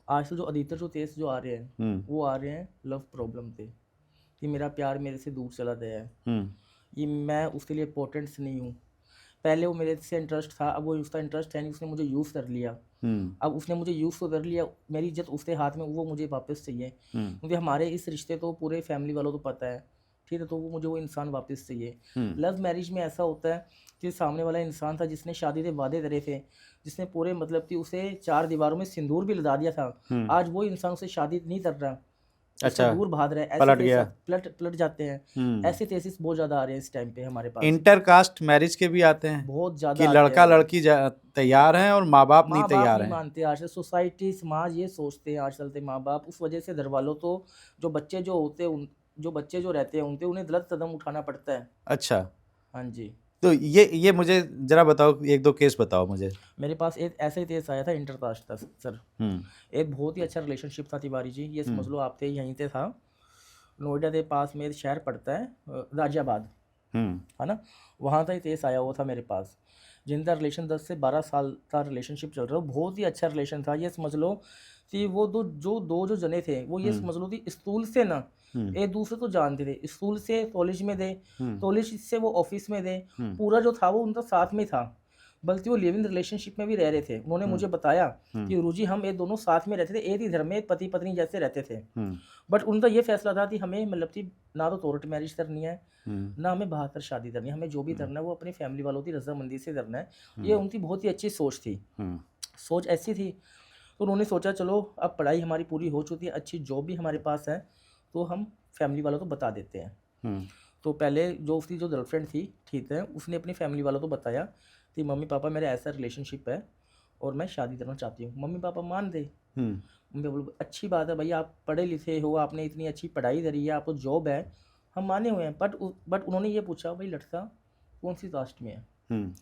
आजकल जो अधिकतर जो केस जो आ रहे हैं वो आ रहे हैं लव प्रॉब्लम पे, कि मेरा प्यार मेरे से दूर चला गया है, ये मैं उसके लिए इम्पोर्टेंट नहीं हूँ। पहले वो मेरे से इंटरेस्ट था, अब वो उसका इंटरेस्ट है नहीं, उसने मुझे यूज़ कर लिया। अब उसने मुझे यूज़ तो कर लिया, मेरी इज्जत उसके हाथ में, वो मुझे वापस चाहिए। क्योंकि हमारे इस रिश्ते तो पूरे फैमिली वालों को पता है, ठीक है, तो वो मुझे वो इंसान वापस चाहिए। लव मैरिज में ऐसा होता है कि सामने वाला इंसान था जिसने शादी के वादे करे थे, जिसने पूरे मतलब कि उसे 4 दीवारों में सिंदूर भी लगा दिया था, आज वो इंसान उसे शादी नहीं कर रहा, उससे अच्छा, दूर भाग रहा है। ऐसे पलट केसेस गया। पलट जाते हैं। ऐसे केसेस बहुत ज़्यादा आ रहे हैं इस टाइम पे हमारे पास, इंटरकास्ट मैरिज के भी आते हैं बहुत कि ज़्यादा आते हैं लड़का वो। लड़की तैयार हैं और माँ बाप नहीं माँ बाप तैयार नहीं हैं। मानते आजकल, सोसाइटी समाज ये सोचते हैं आजकल के माँ बाप, उस वजह से घर वालों तो जो बच्चे जो होते हैं जो बच्चे जो रहते हैं उनके उन्हें गलत कदम उठाना पड़ता है। अच्छा, हाँ जी। तो ये मुझे जरा बताओ, एक दो केस बताओ मुझे। मेरे पास एक ऐसा ही केस आया था इंटरकास्ट का सर। हम्म एक बहुत ही अच्छा रिलेशनशिप था तिवारी जी, ये समझ लो आप थे यहीं से था, नोएडा के पास में एक शहर पड़ता है गाजियाबाद, हम्म है ना, वहाँ का ही केस आया हुआ था मेरे पास, जिनका रिलेशन 10 से 12 साल का रिलेशनशिप चल रहा है। बहुत ही अच्छा रिलेशन था, ये समझ लो कि वो दो जो जने थे वो ये समझ लो कि स्कूल से ना एक दूसरे को जानते थे, स्कूल से कॉलेज में थे, कॉलेज से वो ऑफिस में थे, पूरा जो था वो उनका साथ में था, बल्कि वो लिव इन रिलेशनशिप में भी रह रहे थे। उन्होंने मुझे बताया कि गुरुजी हम ये दोनों साथ में रहते थे, एक ही घर में पति पत्नी जैसे रहते थे, बट उनका ये फैसला था कि हमें मतलब कि ना तो कोर्ट मैरिज करनी है, ना हमें बाहर कर शादी करनी है, हमें जो भी करना है वो अपनी फैमिली वालों की रजामंदी से करना है। ये उनकी बहुत ही अच्छी सोच थी, सोच ऐसी थी। तो उन्होंने सोचा चलो अब पढ़ाई हमारी पूरी हो चुकी है, अच्छी जॉब भी हमारे पास है, तो हम फैमिली वालों को बता देते हैं। तो पहले जो उसकी जो गर्लफ्रेंड थी, ठीक है, उसने अपनी फैमिली वालों को बताया कि मम्मी पापा मेरा ऐसा रिलेशनशिप है और मैं शादी करना चाहती हूँ। मम्मी पापा मान गए। मम्मी बोलो अच्छी बात है भाई, आप पढ़े लिखे हो, आपने इतनी अच्छी पढ़ाई करी है, आपको जॉब है, हम माने हुए हैं। बट उन्होंने ये पूछा भाई लड़का कौन सी कास्ट में है।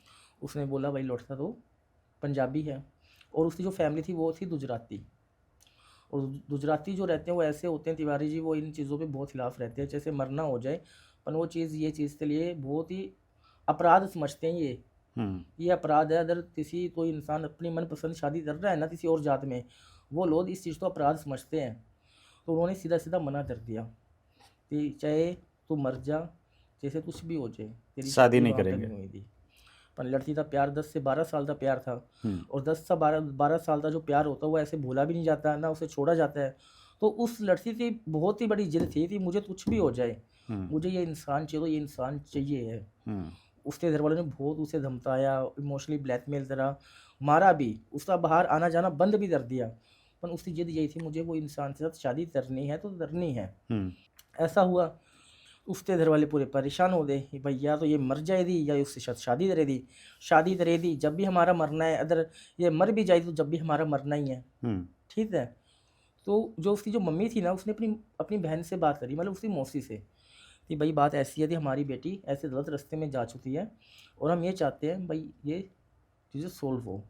उसने बोला भाई लड़का तो पंजाबी है, और उसकी जो फैमिली थी वो थी गुजराती। और गुजराती जो रहते हैं वो ऐसे होते हैं तिवारी जी, वो इन चीज़ों पे बहुत खिलाफ रहते हैं, जैसे मरना हो जाए, पर वो चीज़ ये चीज़ के लिए बहुत ही अपराध समझते हैं। ये अपराध है, अगर किसी कोई इंसान अपनी मनपसंद शादी कर रहा है ना किसी और जात में, वो लोग इस चीज़ को अपराध समझते हैं। तो उन्होंने सीधा सीधा मना कर दिया कि चाहे तू मर जा, जैसे कुछ भी हो जाए, तेरी शादी नहीं वहाँ पे करेंगे। नहीं हुई थी। पर लड़की का प्यार 10 से 12 साल का प्यार था, और 10 से 12 साल का जो प्यार होता है वो ऐसे भूला भी नहीं जाता, ना उसे छोड़ा जाता है। तो उस लड़की की बहुत ही बड़ी जिद थी कि मुझे कुछ भी हो जाए, मुझे ये इंसान चाहिए, तो ये इंसान चाहिए है। उसके घर वालों ने बहुत उसे धमकाया, इमोशनली ब्लैकमेल करा, मारा भी, उसका बाहर आना जाना बंद भी कर दिया, पर उसकी जिद यही थी मुझे वो इंसान के साथ शादी करनी है तो करनी है। ऐसा हुआ, उसके घर वाले पूरे परेशान हो गए कि भाई या तो ये मर जाएगी या उसके साथ शादी करेगी, शादी करेगी जब भी हमारा मरना है, अगर ये मर भी जाएगी तो जब भी हमारा मरना ही है, ठीक है। तो जो उसकी जो मम्मी थी ना, उसने अपनी अपनी बहन से बात करी, मतलब उसकी मौसी से, कि भाई बात ऐसी है कि हमारी बेटी ऐसे गलत रास्ते में जा चुकी है और हम ये चाहते हैं भाई ये चीज़ें सोल्व हो,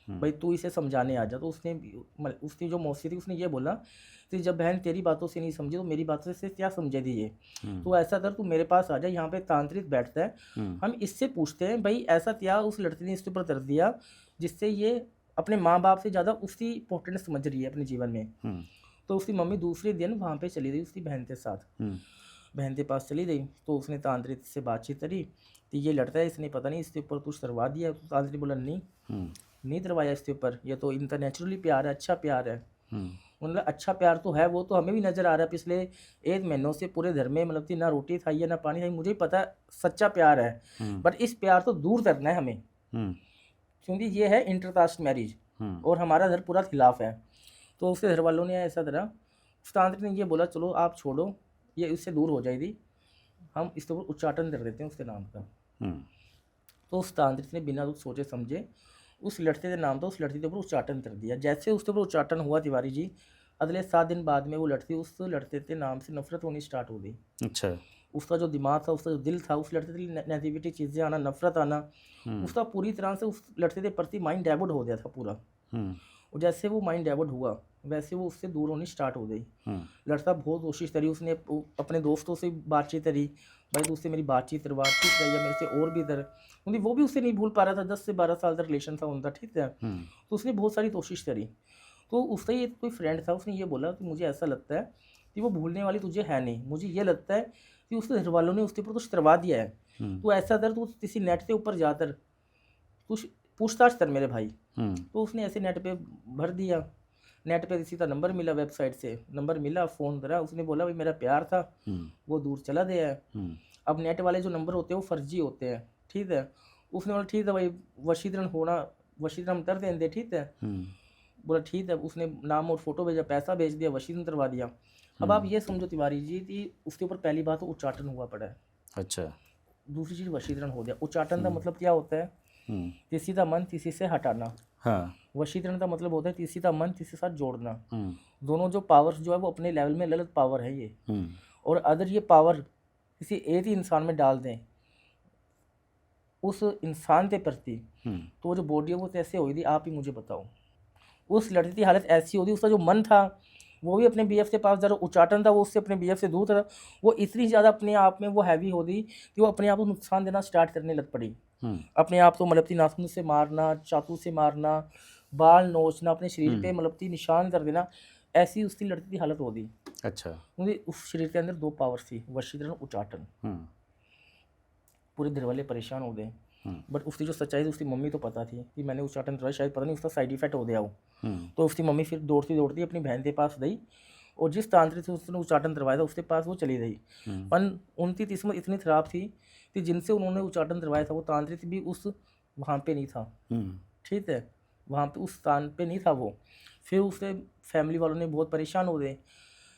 भाई तू इसे समझाने आ जा। तो उसने उसकी जो मौसी थी उसने ये बोला कि जब बहन तेरी बातों से नहीं समझी तो मेरी बातों से क्या समझेगी ये, तो ऐसा कर तू मेरे पास आ जा, यहाँ पे तांत्रिक बैठता है, हम इससे पूछते हैं भाई ऐसा क्या उस लड़की ने इसके ऊपर कर दिया जिससे ये अपने माँ बाप से ज़्यादा उसकी इंपॉर्टेंस समझ रही है अपने जीवन में। तो उसकी मम्मी दूसरे दिन वहाँ पे चली गई उसकी बहन के साथ, बहन के पास चली गई। तो उसने तांत्रिक से बातचीत करी तो ये लड़ता है, इसने पता नहीं इसके ऊपर कुछ करवा दिया। तो तांत्रिक बोला नहीं करवाया इसके ऊपर, ये तो इनका नेचुरली प्यार है, अच्छा प्यार है। मतलब अच्छा प्यार तो है, वो तो हमें भी नज़र आ रहा है पिछले 1 महीनों से पूरे घर में, मतलब कि ना रोटी खाई है ना पानी खाई, मुझे ही पता है सच्चा प्यार है, बट इस प्यार तो दूर करना है हमें, क्योंकि ये है इंटरकास्ट मैरिज और हमारा घर पूरा खिलाफ है। तो उसके घर वालों ने ऐसा करा, उस तांत्रिक ने ये बोला चलो आप छोड़ो, ये इससे दूर हो जाएगी, हम इसके ऊपर उच्चाटन कर देते हैं उसके नाम का। तो उस तांत्रिक ने बिना कुछ सोचे समझे उस लड़के के नाम तो उस लड़की के ऊपर उच्चाटन कर दिया। जैसे उसके ऊपर उच्चाटन हुआ तिवारी जी, अगले 7 दिन बाद में वो लड़की उस लड़के के नाम से नफरत होनी स्टार्ट हो गई। अच्छा, उसका जो दिमाग था, उसका जो दिल था, उस लड़के के लिए नेगेटिविटी चीज़ें आना, नफरत आना, उसका पूरी तरह से उस लड़के के प्रति माइंड डाइवर्ट हो गया था पूरा। और जैसे वो माइंड डाइवर्ट हुआ वैसे वो उससे दूर होनी स्टार्ट हो गई। लड़का बहुत कोशिश करी, उसने अपने दोस्तों से बातचीत करी, भाई तो उससे मेरी बातचीत करवा, ठीक है, या मेरे से और भी इधर, क्योंकि वो भी उससे नहीं भूल पा रहा था, 10 से 12 साल का रिलेशन था उनका, ठीक है। तो उसने बहुत सारी कोशिश करी। तो उसका ये कोई फ्रेंड था, उसने ये बोला कि मुझे ऐसा लगता है कि वो भूलने वाली तुझे है नहीं, मुझे ये लगता है कि उसके घर वालों ने उसके ऊपर कुछ करवा दिया है, हम्म, तो ऐसा कर, तू किसी नेट के ऊपर जाकर कुछ पूछताछ कर मेरे भाई। हम्म, तो उसने ऐसे नेट पे भर दिया, नेट पे किसी का नंबर मिला, वेबसाइट से नंबर मिला, फ़ोन करा, उसने बोला भाई मेरा प्यार था, हम्म, वो दूर चला गया है। हम्म, अब नेट वाले जो नंबर होते हैं वो फर्जी होते हैं, ठीक है। उसने बोला ठीक है भाई, वशीकरण होना, वशीकरण कर देंगे, ठीक है। हम्म, बोला ठीक है, उसने नाम और फोटो भेजा, पैसा भेज दिया, वशीकरण करवा दिया। अब आप ये समझो तिवारी जी कि उसके ऊपर पहली बात तो उच्चाटन हुआ पड़ा है, अच्छा, दूसरी चीज़ वशीकरण हो गया। उच्चाटन का मतलब क्या होता है? हम्म, किसी का मन किसी से हटाना। हाँ, वशीकरण का मतलब होता है किसी का मन किसी के साथ जोड़ना। हम्म, दोनों जो पावर्स जो है वो अपने लेवल में अलग अलग पावर है ये, हम्म, और अगर ये पावर किसी एक ही इंसान में डाल दें उस इंसान के प्रति, हम्म, तो वो जो बॉडी है वो कैसे हुई थी आप ही मुझे बताओ। उस लड़की की हालत ऐसी होती, उसका जो मन था वो भी अपने बीएफ के पास जा रहा, उच्चाटन था वो उससे अपने बीएफ से दूर था, वो इतनी ज़्यादा अपने आप में वो हैवी हो गई कि वो अपने आप को नुकसान देना स्टार्ट करने लग पड़ी। हम्म, अपने आप को मलबती नाखून से मारना, चाकू से मारना, बाल नोचना, अपने शरीर पे मलबती निशान कर देना, ऐसी उसकी लड़की की हालत हो गई। अच्छा, क्योंकि उस शरीर के अंदर दो पावर्स थी, वशीकरण, उच्चाटन। हम्म, पूरे घर वाले परेशान हो गए, हम्म, बट उसकी जो सच्चाई थी उसकी मम्मी तो पता थी कि मैंने उच्चाटन करवाया, शायद पता नहीं उसका साइड इफेक्ट हो गया हो। हम्म, तो उसकी मम्मी फिर दौड़ती दौड़ती अपनी बहन के पास गई, और जिस तांत्रिक से उसने उच्चाटन करवाया था उसके पास वो चली गई। पर उनकी किस्मत इतनी ख़राब थी कि जिनसे उन्होंने उच्चाटन करवाया था वो तांत्रिक भी उस वहाँ पे नहीं था, हम्म, ठीक है, वहाँ पे उस स्थान पे नहीं था वो। फिर उसके फैमिली वालों ने बहुत परेशान हो गए,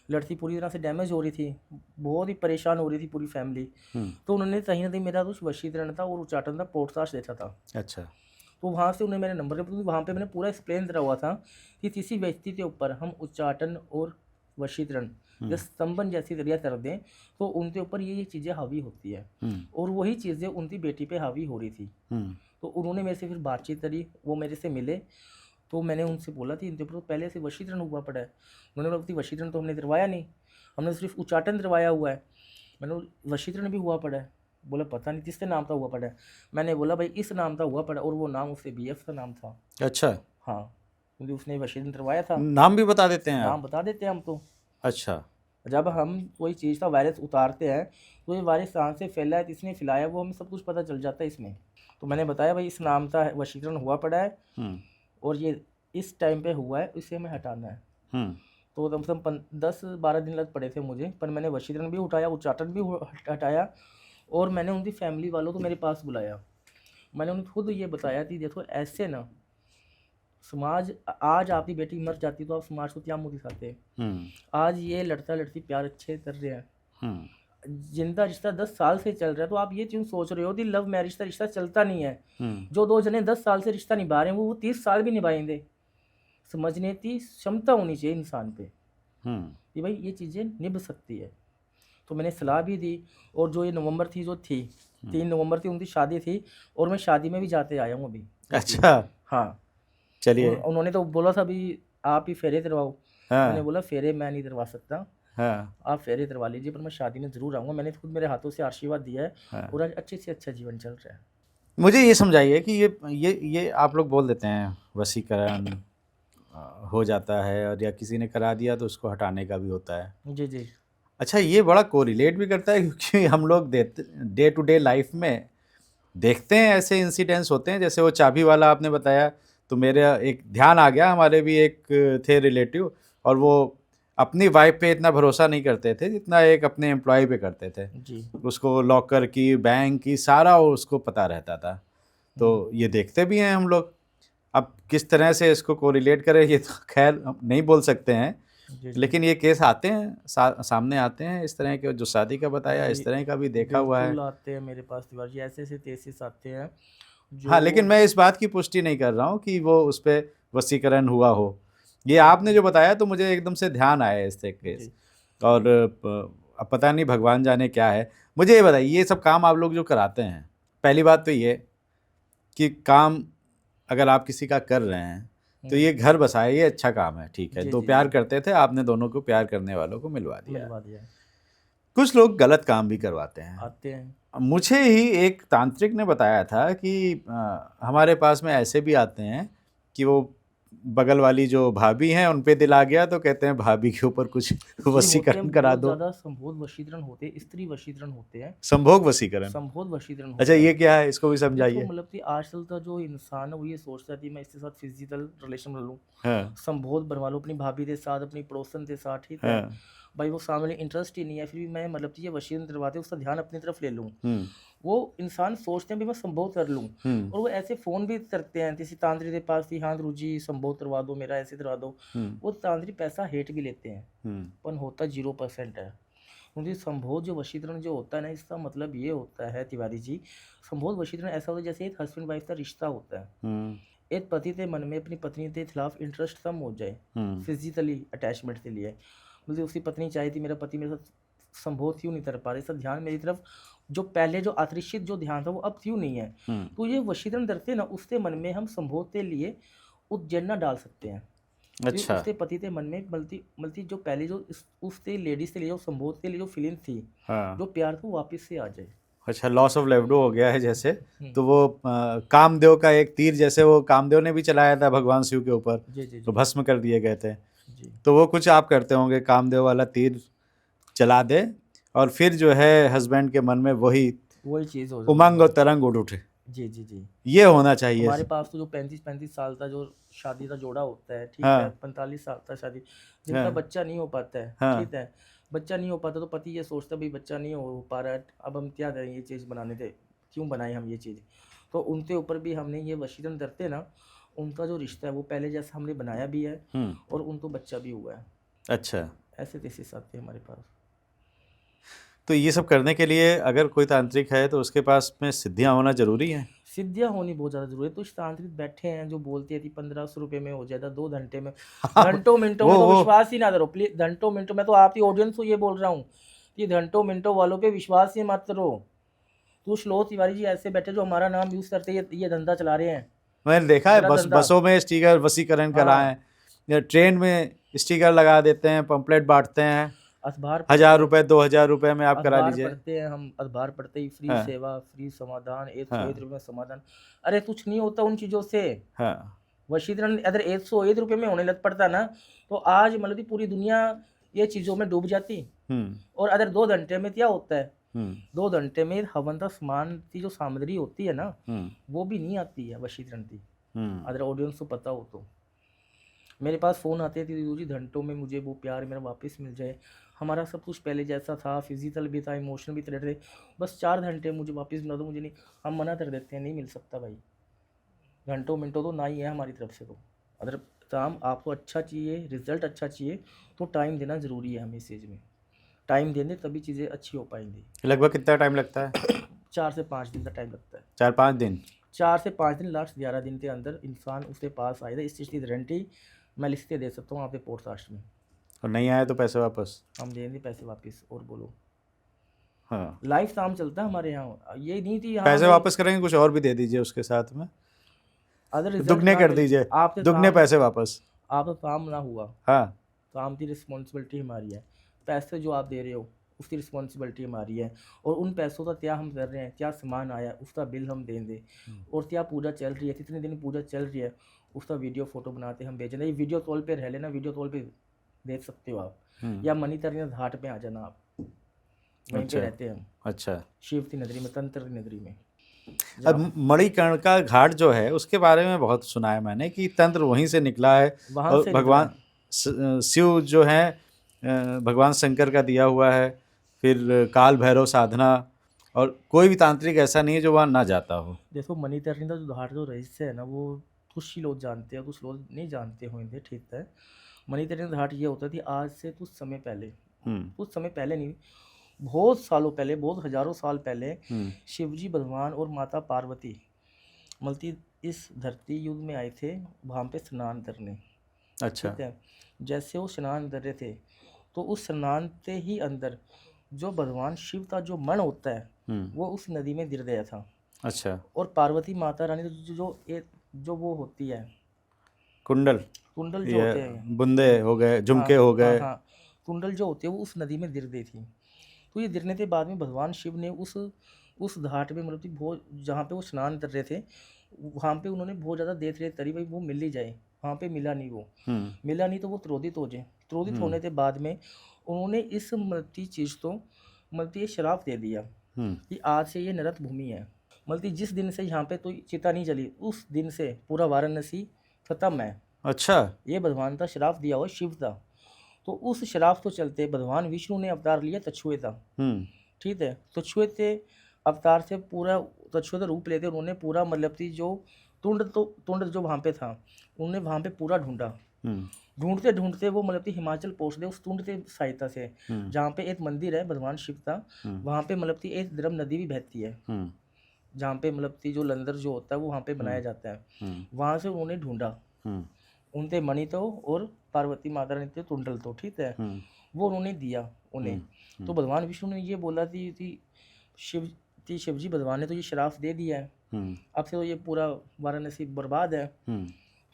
लड़की पूरी तरह से डैमेज हो रही थी, बहुत ही परेशान हो रही थी पूरी फैमिली। तो उन्होंने कहीं ना कहीं मेरा कुछ वशीकरण था और उच्चाटन था, पोर्टसाश देखा था। अच्छा, तो वहाँ से उन्हें मेरे नंबर पे, वहाँ पे मैंने पूरा एक्सप्लेन करा हुआ था कि किसी व्यक्ति के ऊपर हम उच्चाटन और वशीकरण या स्तंभन जैसी जरिया कर दें तो उनके ऊपर ये चीज़ें हावी होती है, और वही चीज़ें उनकी बेटी पे हावी हो रही थी। तो उन्होंने मेरे से फिर बातचीत करी, वो मेरे से मिले, तो मैंने उनसे बोला कि इनके ऊपर तो पहले से वशीकरण हुआ पड़ा है। उन्होंने बोला कि वशीकरण तो हमने करवाया नहीं, हमने सिर्फ उच्चाटन करवाया हुआ है। मैंने बोला वशीकरण भी हुआ पड़ा है? बोला पता नहीं किसके नाम का हुआ पड़ा है। मैंने बोला भाई इस नाम का हुआ पड़ा, और वो नाम उसके बीएफ का नाम था। अच्छा, हाँ, क्योंकि उसने वशीकरण करवाया था। नाम भी बता देते हैं नाम आप? बता देते हैं हम तो। अच्छा, जब हम कोई चीज़ का वायरस उतारते हैं तो ये वायरस कहाँ से फैला है, किसने फैलाया, वो हमें सब कुछ पता चल जाता है इसमें। तो मैंने बताया भाई इस नाम का वशीकरण हुआ पड़ा है, और ये इस टाइम पे हुआ है, इसे हमें हटाना है। तो कम से कम 10-12 दिन लग पड़े थे मुझे, पर मैंने वशीकरण भी उठाया, उच्चाटन भी हटाया, और मैंने उनकी फैमिली वालों को मेरे पास बुलाया। मैंने उन्हें खुद ये बताया कि देखो ऐसे ना समाज, आज आपकी बेटी मर जाती तो आप समाज को क्या मुँह दिखाते। आज ये लड़का लड़की प्यार अच्छे कर रहे हैं, जिनका रिश्ता 10 साल से चल रहा है, तो आप ये क्यों सोच रहे हो कि लव मैरिज का रिश्ता चलता नहीं है। जो दो जने 10 साल से रिश्ता निभा रहे हैं वो 30 साल भी निभाएंगे। समझने की क्षमता होनी चाहिए इंसान पे कि भाई ये चीज़ें निभ सकती है। तो मैंने सलाह भी दी, और जो ये नवंबर थी जो थी 3 नवंबर थी उनकी शादी थी, और मैं शादी में भी जाते आया हूँ अभी। अच्छा, हाँ, चलिए, उन्होंने तो बोला था भी आप ही फेरे करवाओ। मैंने हाँ, बोला फेरे मैं नहीं करवा सकता, हाँ, आप फेरे करवा लीजिए, पर मैं शादी में ज़रूर आऊँगा। मैंने खुद मेरे हाथों से आशीर्वाद दिया है, हाँ। और आज अच्छे से अच्छा जीवन चल रहा है। मुझे ये समझाइए कि ये आप लोग बोल देते हैं वशीकरण हो जाता है, और या किसी ने करा दिया तो उसको हटाने का भी होता है। जी जी अच्छा, ये बड़ा कोरिलेट भी करता है, क्योंकि हम लोग डे टू डे लाइफ में देखते हैं ऐसे इंसिडेंट्स होते हैं, जैसे वो चाबी वाला आपने बताया, तो मेरे एक ध्यान आ गया, हमारे भी एक थे रिलेटिव, और वो अपनी वाइफ पे इतना भरोसा नहीं करते थे जितना एक अपने एम्प्लॉय पे करते थे। जी। उसको लॉकर की, बैंक की, सारा उसको पता रहता था। तो ये देखते भी हैं हम लोग। अब किस तरह से इसको कोरिलेट करें ये तो खैर हम नहीं बोल सकते हैं, जी जी लेकिन ये केस आते हैं, सामने आते हैं इस तरह के, जो शादी का बताया इस तरह का भी देखा हुआ है। बिल्कुल आते हैं मेरे पास तिवारी जी, ऐसे ऐसे केसेस आते हैं हाँ, लेकिन जो। मैं इस बात की पुष्टि नहीं कर रहा हूँ कि वो उस पर वशीकरण हुआ हो। ये आपने जो बताया तो मुझे एकदम से ध्यान आया इस केस, जी और अब पता नहीं भगवान जाने क्या है। मुझे ये बताइए, ये सब काम आप लोग जो कराते हैं, पहली बात तो ये कि काम अगर आप किसी का कर रहे हैं तो ये घर बसाए, ये अच्छा काम है, ठीक है। जी दो जी प्यार जी करते थे, आपने दोनों को प्यार करने वालों को मिलवा दिया। मिलवा दिया है। कुछ लोग गलत काम भी करवाते हैं। आते हैं। मुझे ही एक तांत्रिक ने बताया था कि हमारे पास में ऐसे भी आते हैं कि वो बगल वाली जो भाभी हैं उन पे दिल आ गया तो कहते हैं भाभी के ऊपर कुछ ये होते हैं वशीकरण करा बहुत दो। ज़्यादा संभोग वशीकरण होते हैं, स्त्री वशीकरण होते हैं, संभोग वशीकरण, संभोग वशीकरण अच्छा होता ये है। क्या है, इसको भी देखो समझाइए। मतलब कि आजकल का जो इंसान है वो ये सोचता है कि मैं इसके साथ फिजिकल रिलेशन बना लूँ, हाँ संबोध बनवा लूँ अपनी भाभी के साथ, अपनी पड़ोसन के साथ, ठीक है हाँ भाई, वो सामने इंटरेस्ट ही नहीं है, फिर भी मैं मतलब कि ये वशीकरण करवाते उसका ध्यान अपनी तरफ ले लूँ। हम्म वो इंसान सोचते हैं भी मैं संबोध कर लूँ, और वो ऐसे फ़ोन भी करते हैं, किसी तांत्रिक के पास कि हाँ गुरु जी संबोध करवा दो मेरा, ऐसे करवा दो। वो तांत्रिक पैसा हेठ भी लेते हैं, पर होता 0% है। क्योंकि संभोग जो वशीकरण जो होता है ना, इसका मतलब ये होता है तिवारी जी, संभोग वशीकरण ऐसा होता है जैसे एक हस्बैंड वाइफ का रिश्ता होता है। एक पति के मन में अपनी पत्नी के खिलाफ इंटरेस्ट कम हो जाए, फिजिकली अटैचमेंट के लिए, मतलब उसकी पत्नी चाहती थी मेरा पति मेरे साथ संभोग क्यों नहीं कर पा रहे, इसका ध्यान मेरी तरफ जो पहले जो आकर्षित जो ध्यान था वो अब क्यों नहीं है, तो ये वशीकरण करते ना उसके मन में हम संभोग के लिए उत्तेजना डाल सकते हैं। फिर अच्छा उसके पति के मन में मल्टी जो पहले जो उसके लेडीज के लिए जो संबोध के लिए जो फीलिंग थी, हाँ जो प्यार था वो वापस से आ जाए। अच्छा, लॉस ऑफ लाइबिडो हो गया है जैसे, तो वो कामदेव का एक तीर, जैसे वो कामदेव ने भी चलाया था भगवान शिव के ऊपर, जी जी तो जी भस्म कर दिए गए थे, जी तो वो कुछ आप करते होंगे, कामदेव वाला तीर चला दे और फिर जो है हस्बैंड के मन में वही वही चीज़ हो उमंग और तरंग उठ उठे, जी जी जी। ये होना चाहिए। हमारे पास तो जो 35-35 साल का जो शादी का जोड़ा होता है, ठीक है, हाँ 45 साल का शादी, जिनका हाँ बच्चा नहीं हो पाता है, हाँ ठीक है, बच्चा नहीं हो पाता तो पति ये सोचता है भाई बच्चा नहीं हो पा रहा है, अब हम क्या करें, ये चीज़ बनाने थे, क्यों बनाए हम ये चीज़, तो उनके ऊपर भी हमने ये वशीकरण करते ना, उनका जो रिश्ता है वो पहले जैसा हमने बनाया भी है और उनको बच्चा भी हुआ है। अच्छा, ऐसे केसेस आते हैं हमारे पास। तो ये सब करने के लिए अगर कोई तांत्रिक है तो उसके पास में सिद्धियां होना जरूरी है। सिद्धियाँ होनी बहुत ज़्यादा ज़रूरी है। तो तांत्रिक बैठे हैं जो बोलती है कि 1500 रुपये में हो जाएगा, 2 घंटे में, घंटों मिनटों में, तो विश्वास ही ना करो प्लीज, घंटों मिनटों में, तो आपकी ऑडियंस को ये बोल रहा हूँ कि घंटों मिनटों वालों पे विश्वास ही मत करो। तो श्लोक तिवारी जी ऐसे बैठे जो हमारा नाम यूज़ करते ये धंधा चला रहे हैं, मैंने देखा है गलत बस धंधा। बसों में स्टिकर वसीकरण हाँ कराएं, या ट्रेन में स्टिकर लगा देते हैं, पंपलेट बांटते हैं, अखबार 1000 पढ़ते रुपए 2000 रुपए में आप करा अखबार लीजिए। पढ़ते हैं हम, अखबार पढ़ते ही फ्री हाँ सेवा, फ्री समाधान, 101 हाँ रुपये में समाधान। अरे कुछ नहीं होता उन चीज़ों से। हाँ वशीकरण अगर 101 रुपये में होने लग पड़ता ना, तो आज मतलब कि पूरी दुनिया ये चीज़ों में डूब जाती। और अगर 2 घंटे में क्या होता है, 2 घंटे में हवन का सामान की जो सामग्री होती है ना, वो भी नहीं आती है वशीकरण की, अगर ऑडियंस को पता हो तो। मेरे पास फ़ोन आते थे दीदू जी घंटों में मुझे वो प्यार मेरा वापस मिल जाए, हमारा सब कुछ पहले जैसा था, फिजिकल भी था, इमोशनल भी थे, बस 4 घंटे मुझे वापस मिला दो, मुझे नहीं, हम मना कर देते हैं नहीं मिल सकता भाई, घंटों मिनटों तो ना ही है हमारी तरफ से। तो अगर काम आपको अच्छा चाहिए, रिजल्ट अच्छा चाहिए, तो टाइम देना ज़रूरी है हमें इस चीज़ में, टाइम देंगे तभी चीज़ें अच्छी हो पाएंगी। लगभग कितना टाइम लगता है? 4 से 5 दिन का टाइम लगता है। 4-5 दिन? 4 से 5 दिन, लास्ट 11 दिन के अंदर इंसान उसके पास आएगा, इस चीज़ की गारंटी मैं लिख के दे सकता हूँ आपके पॉडकास्ट में। और नहीं आया तो पैसे वापस? हम देंगे पैसे वापस। और बोलो, हाँ लाइफ काम चलता है हमारे यहाँ, ये नहीं थी हाँ पैसे भाई, वापस करेंगे, कुछ और भी दे दीजिए उसके साथ में, अगर रिजल्ट दुगने ना कर मिले, दीजिए, आपके दुगने काम पैसे वापस। आपका काम ना हुआ, हाँ काम की रिस्पॉन्सिबिलिटी हमारी है, पैसे जो आप दे रहे हो उसकी रिस्पॉन्सिबिलिटी हमारी है, और उन पैसों का क्या हम कर रहे हैं, क्या सामान आया उसका बिल हम देंगे, और क्या पूजा चल रही है, कितने दिन पूजा चल रही है उसका वीडियो फोटो बनाते हम भेजेंगे। ये वीडियो कॉल पे रह लेना, वीडियो कॉल पे देख सकते हो आप, या मनी तरने घाट पे आ जाना आप, वहीं पे रहते हैं हम। अच्छा, शिव की नगरी में, तंत्र की नगरी में। अब मणिकर्णिका घाट जो है उसके बारे में बहुत सुना है मैंने कि तंत्र वहीं से निकला है, वहाँ और से निकला भगवान है। शिव जो है भगवान शंकर का दिया हुआ है, फिर काल भैरव साधना, और कोई भी तांत्रिक ऐसा नहीं है जो वहाँ ना जाता हो। देखो मणिकर्णिका का जो घाट जो रहस्य है ना, वो कुछ ही लोग जानते हैं, कुछ लोग नहीं जानते होंगे, ठीक है। मणिकर्णिका घाट ये होता थी आज से कुछ समय पहले, कुछ समय पहले नहीं, बहुत सालों पहले, बहुत हजारों साल पहले, शिवजी भगवान और माता पार्वती मल्टी इस धरती युग में आए थे वहाँ पे स्नान करने। अच्छा, ठीक है, जैसे वो स्नान कर रहे थे तो उस स्नान के ही अंदर जो भगवान शिव का जो मन होता है वो उस नदी में गिर गया था। अच्छा, और पार्वती माता रानी जो वो होती है कुंडल, कुंडल जो ये होते हैं, बुंदे हो गए, झुमके हो गए, हाँ कुंडल जो होते हैं वो उस नदी में गिर गई थी। तो ये गिरने के बाद में भगवान शिव ने उस घाट में मतलब कि बहुत जहाँ पे वो स्नान कर रहे थे वहाँ पे उन्होंने बहुत ज़्यादा देख रहे तरी भाई वो मिल ही जाए, वहाँ पे मिला नहीं वो, मिला नहीं तो वो क्रोधित हो जाए। क्रोधित होने के बाद में उन्होंने इस मल्टी चीज़ तो मल्टी श्राप दे दिया कि आज से ये नरक भूमि है। मल्टी जिस दिन से यहाँ पे तो चिता नहीं जली, उस दिन से पूरा वाराणसी खत्म है। अच्छा। ये भगवान का श्राप दिया हुआ शिव था। तो उस श्राप तो चलते भगवान विष्णु ने अवतार लिया कछुए का। ठीक है, कछुए के अवतार से पूरा कछुए का रूप लेते उन्होंने पूरा मतलब कि जो तुंड जो वहाँ पे था उन्होंने वहाँ पे पूरा ढूंढा। ढूंढते ढूंढते वो मतलब कि हिमाचल पहुँच गए उस तुंड के सहायता से, जहाँ पे एक मंदिर है भगवान शिव का। वहाँ पे मतलब कि एक द्रव नदी भी बहती है, जहाँ पे मतलब कि जो लंगर जो होता है वो वहाँ पे बनाया जाता है। वहाँ से उन्होंने ढूंढा उनके मणि तो और पार्वती माता ने तुंडल तो, ठीक है, वो उन्होंने दिया उन्हें। तो भगवान विष्णु ने ये बोला कि शिव जी भगवान ने तो ये श्राप दे दिया है, अब से तो ये पूरा वाराणसी बर्बाद है।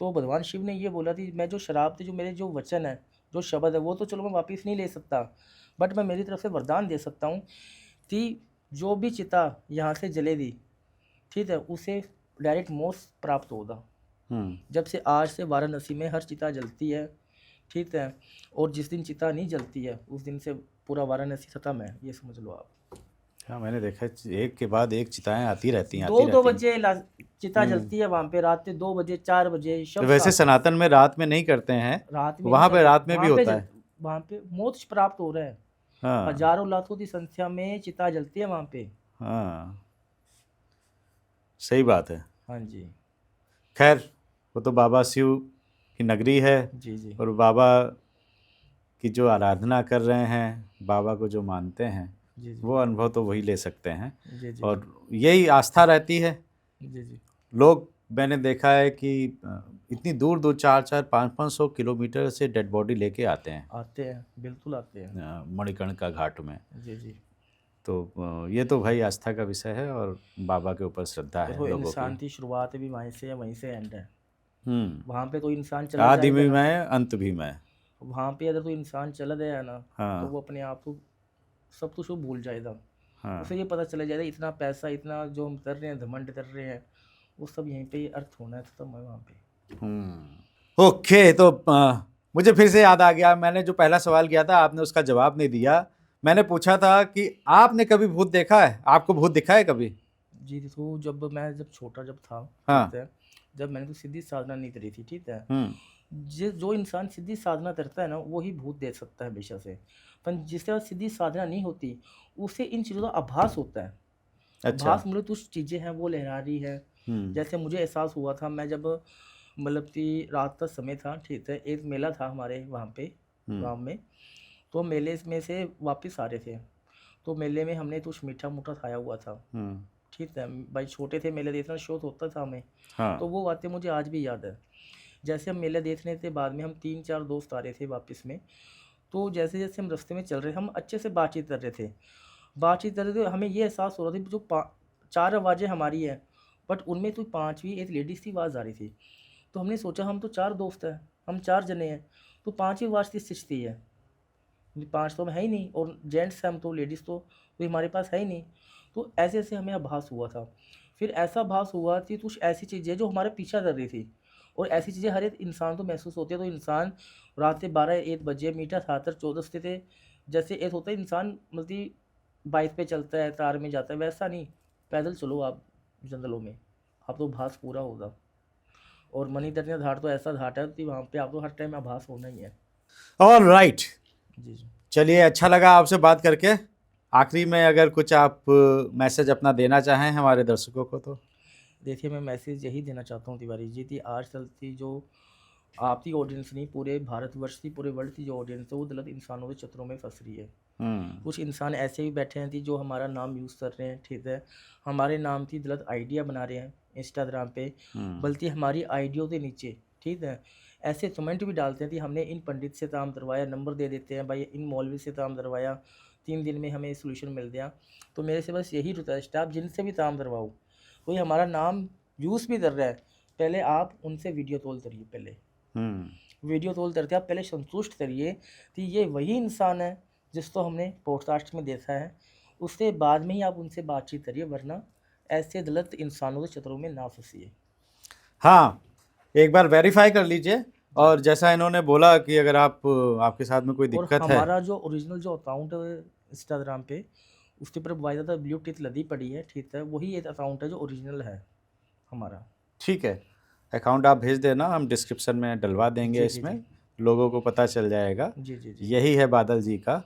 तो भगवान शिव ने ये बोला कि मैं जो श्राप थी, जो मेरे जो वचन है, जो शब्द है, वो तो चलो मैं वापस नहीं ले सकता, बट मैं मेरी तरफ से वरदान दे सकता हूँ कि जो भी चिता यहाँ से जलेगी, ठीक है, उसे डायरेक्ट मोक्ष प्राप्त होगा। जब से आज से वाराणसी में हर चिता जलती है, ठीक है, और जिस दिन चिता नहीं जलती है उस दिन से पूरा वाराणसी खत्म है, ये समझ लो आप। हाँ, मैंने देखा एक के बाद एक चिताएं आती रहती हैं, दो बजे चिता जलती है वहाँ पे, रात के 2 बजे 4 बजे। तो वैसे सनातन में रात में नहीं करते हैं, रात में वहाँ पे रात में भी होता है। वहाँ पे मोक्ष प्राप्त हो रहा है। हाँ। हजारों लाखों की संख्या में चिता जलती है वहाँ पे। हाँ, सही बात है। हाँ जी। खैर, वो तो बाबा शिव की नगरी है। जी जी। और बाबा की जो आराधना कर रहे हैं, बाबा को जो मानते हैं, जी जी। वो अनुभव तो वही ले सकते हैं। जी जी। और यही आस्था रहती है। जी जी। लोग, मैंने देखा है कि इतनी दूर दूर 400 500 किलोमीटर से डेड बॉडी लेके आते हैं, बिल्कुल आते हैं मणिकर्णिका घाट में। जी जी। तो ये तो भाई आस्था का विषय है और बाबा के ऊपर श्रद्धा है लोगों इंसान की शुरुआत भी वहीं से है, वहीं से एंड है। वहाँ पे तो इंसान चला जाएगा, आदि भी मैं अंत भी मैं। वहाँ पे अगर तो इंसान चला गया ना, हाँ, तो वो अपने आप को सब कुछ वो भूल जाएगा। हाँ, उसे ये पता चला जाएगा इतना पैसा, इतना जो हम कर रहे हैं, घमंड कर रहे हैं, वो सब यहीं पे अर्थ होना है, खत्म है वहाँ पे। ओके। तो मुझे फिर से याद आ गया, मैंने जो पहला सवाल किया था आपने उसका जवाब नहीं दिया। मैंने पूछा था कि आपने कभी भूत देखा है, आपको भूत दिखा है कभी? जी, तो जब छोटा था, हाँ, जब मैंने तो सीधी साधना नहीं करी थी, ठीक है, जो इंसान सीधी साधना करता है ना, वही भूत देख सकता है हमेशा से। पर जिसके बाद सीधी साधना नहीं होती, उसे इन चीज़ों का आभास होता है। अच्छा। आभास मतलब कुछ चीज़ें हैं वो लहरा रही है। जैसे मुझे एहसास हुआ था, मैं जब मतलब कि रात का समय था, ठीक है, एक मेला था हमारे वहाँ पे गाँव में, तो मेले में से वापस आ रहे थे, तो मेले में हमने कुछ मीठा मूठा खाया हुआ था, ठीक है, भाई छोटे थे, मेले देखना शौक होता था हमें। हाँ। तो वो बातें मुझे आज भी याद है। जैसे हम मेला देखने के बाद में हम 3-4 दोस्त आ रहे थे वापस में, तो जैसे जैसे हम रास्ते में चल रहे, हम अच्छे से बातचीत कर रहे थे, हमें ये एहसास हो रहा था जो 4 आवाज़ें हमारी है, बट उनमें तो 5वीं एक लेडीज़ की आवाज़ आ रही थी। तो हमने सोचा हम तो 4 दोस्त हैं, हम 4 जने हैं, तो 5वीं आवाज़ किस चीज़ की है? 5 तो है ही नहीं, और जेंट्स हैं हम, तो लेडीज़ तो कोई हमारे पास है ही नहीं। तो ऐसे ऐसे हमें आभास हुआ था। फिर ऐसा आभास हुआ कि कुछ ऐसी चीज़ें जो हमारा पीछा कर रही थी, और ऐसी चीज़ें हर एक इंसान को महसूस होती है। तो इंसान रात के 12-1 बजे मीठा खाकर 14 थे, जैसे एक होता है इंसान मतलब बाइक पे चलता है, कार में जाता है, वैसा नहीं, पैदल चलो आप जंगलों में, आप तो आभास पूरा होगा। और मणिकर्णिका घाट तो ऐसा घाट है कि वहाँ पे आपको हर टाइम आभास होना ही है। All right. जी जी। चलिए, अच्छा लगा आपसे बात करके। आखिरी में अगर कुछ आप मैसेज अपना देना चाहें हमारे दर्शकों को तो? देखिए, मैं मैसेज यही देना चाहता हूँ तिवारी जी, कि आज चलती जो आपकी ऑडियंस नहीं, पूरे भारतवर्ष की, पूरे वर्ल्ड की जो ऑडियंस है, वो गलत इंसानों के चक्रों में फंस रही है। कुछ इंसान ऐसे भी बैठे हैं कि जो हमारा नाम यूज़ कर रहे हैं, ठीक है, हमारे नाम की गलत आइडिया बना रहे हैं इंस्टाग्राम पे, बल्कि हमारी आइडियो के नीचे, ठीक है, ऐसे कमेंट भी डालते हैं कि हमने इन पंडित से काम करवाया, नंबर दे देते हैं भाई, इन मौलवी से काम करवाया, 3 दिन में हमें सोल्यूशन मिल गया। तो मेरे से बस यही रिक्वेस्ट है, आप जिनसे भी काम करवाओ, कोई हमारा नाम यूज़ भी कर रहा है, पहले आप उनसे वीडियो कॉल करिए, पहले वीडियो कॉल करके आप पहले संतुष्ट करिए कि ये वही इंसान है जिसको हमने पॉडकास्ट में देखा है, उसके बाद में ही आप उनसे बातचीत करिए, वरना ऐसे गलत इंसानों के चक्रों में ना फंसिए। हाँ, एक बार वेरीफाई कर लीजिए। और जैसा इन्होंने बोला कि अगर आपके साथ में कोई और दिक्कत है, हमारा जो ओरिजिनल जो अकाउंट है इंस्टाग्राम पे, उसके ऊपर बाकायदा ब्लू टिक लदी पड़ी है, ठीक है, वही एक अकाउंट है जो ओरिजिनल है हमारा। ठीक है, अकाउंट आप भेज देना, हम डिस्क्रिप्शन में डलवा देंगे, जी, इसमें लोगों को पता चल जाएगा। जी, जी, जी। यही है बादल जी का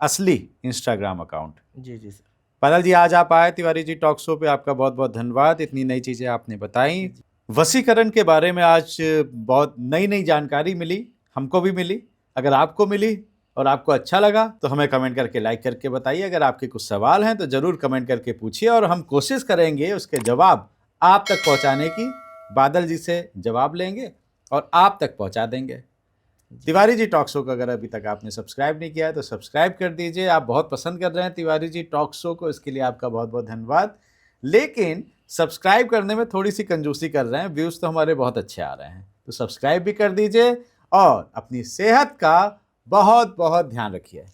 असली इंस्टाग्राम अकाउंट। जी, जी सर। बादल जी, आज आप आए तिवारी जी टॉक शो पे, आपका बहुत बहुत धन्यवाद। इतनी नई चीज़ें आपने बताई, जी, वशीकरण के बारे में आज बहुत नई नई जानकारी मिली, हमको भी मिली। अगर आपको मिली और आपको अच्छा लगा तो हमें कमेंट करके, लाइक करके बताइए। अगर आपके कुछ सवाल हैं तो ज़रूर कमेंट करके पूछिए, और हम कोशिश करेंगे उसके जवाब आप तक पहुंचाने की। बादल जी से जवाब लेंगे और आप तक पहुंचा देंगे। तिवारी जी टॉक शो को अगर अभी तक आपने सब्सक्राइब नहीं किया है तो सब्सक्राइब कर दीजिए। आप बहुत पसंद कर रहे हैं तिवारी जी टॉक शो को, इसके लिए आपका बहुत बहुत धन्यवाद। लेकिन सब्सक्राइब करने में थोड़ी सी कंजूसी कर रहे हैं, व्यूज़ तो हमारे बहुत अच्छे आ रहे हैं, तो सब्सक्राइब भी कर दीजिए और अपनी सेहत का बहुत बहुत ध्यान रखिए।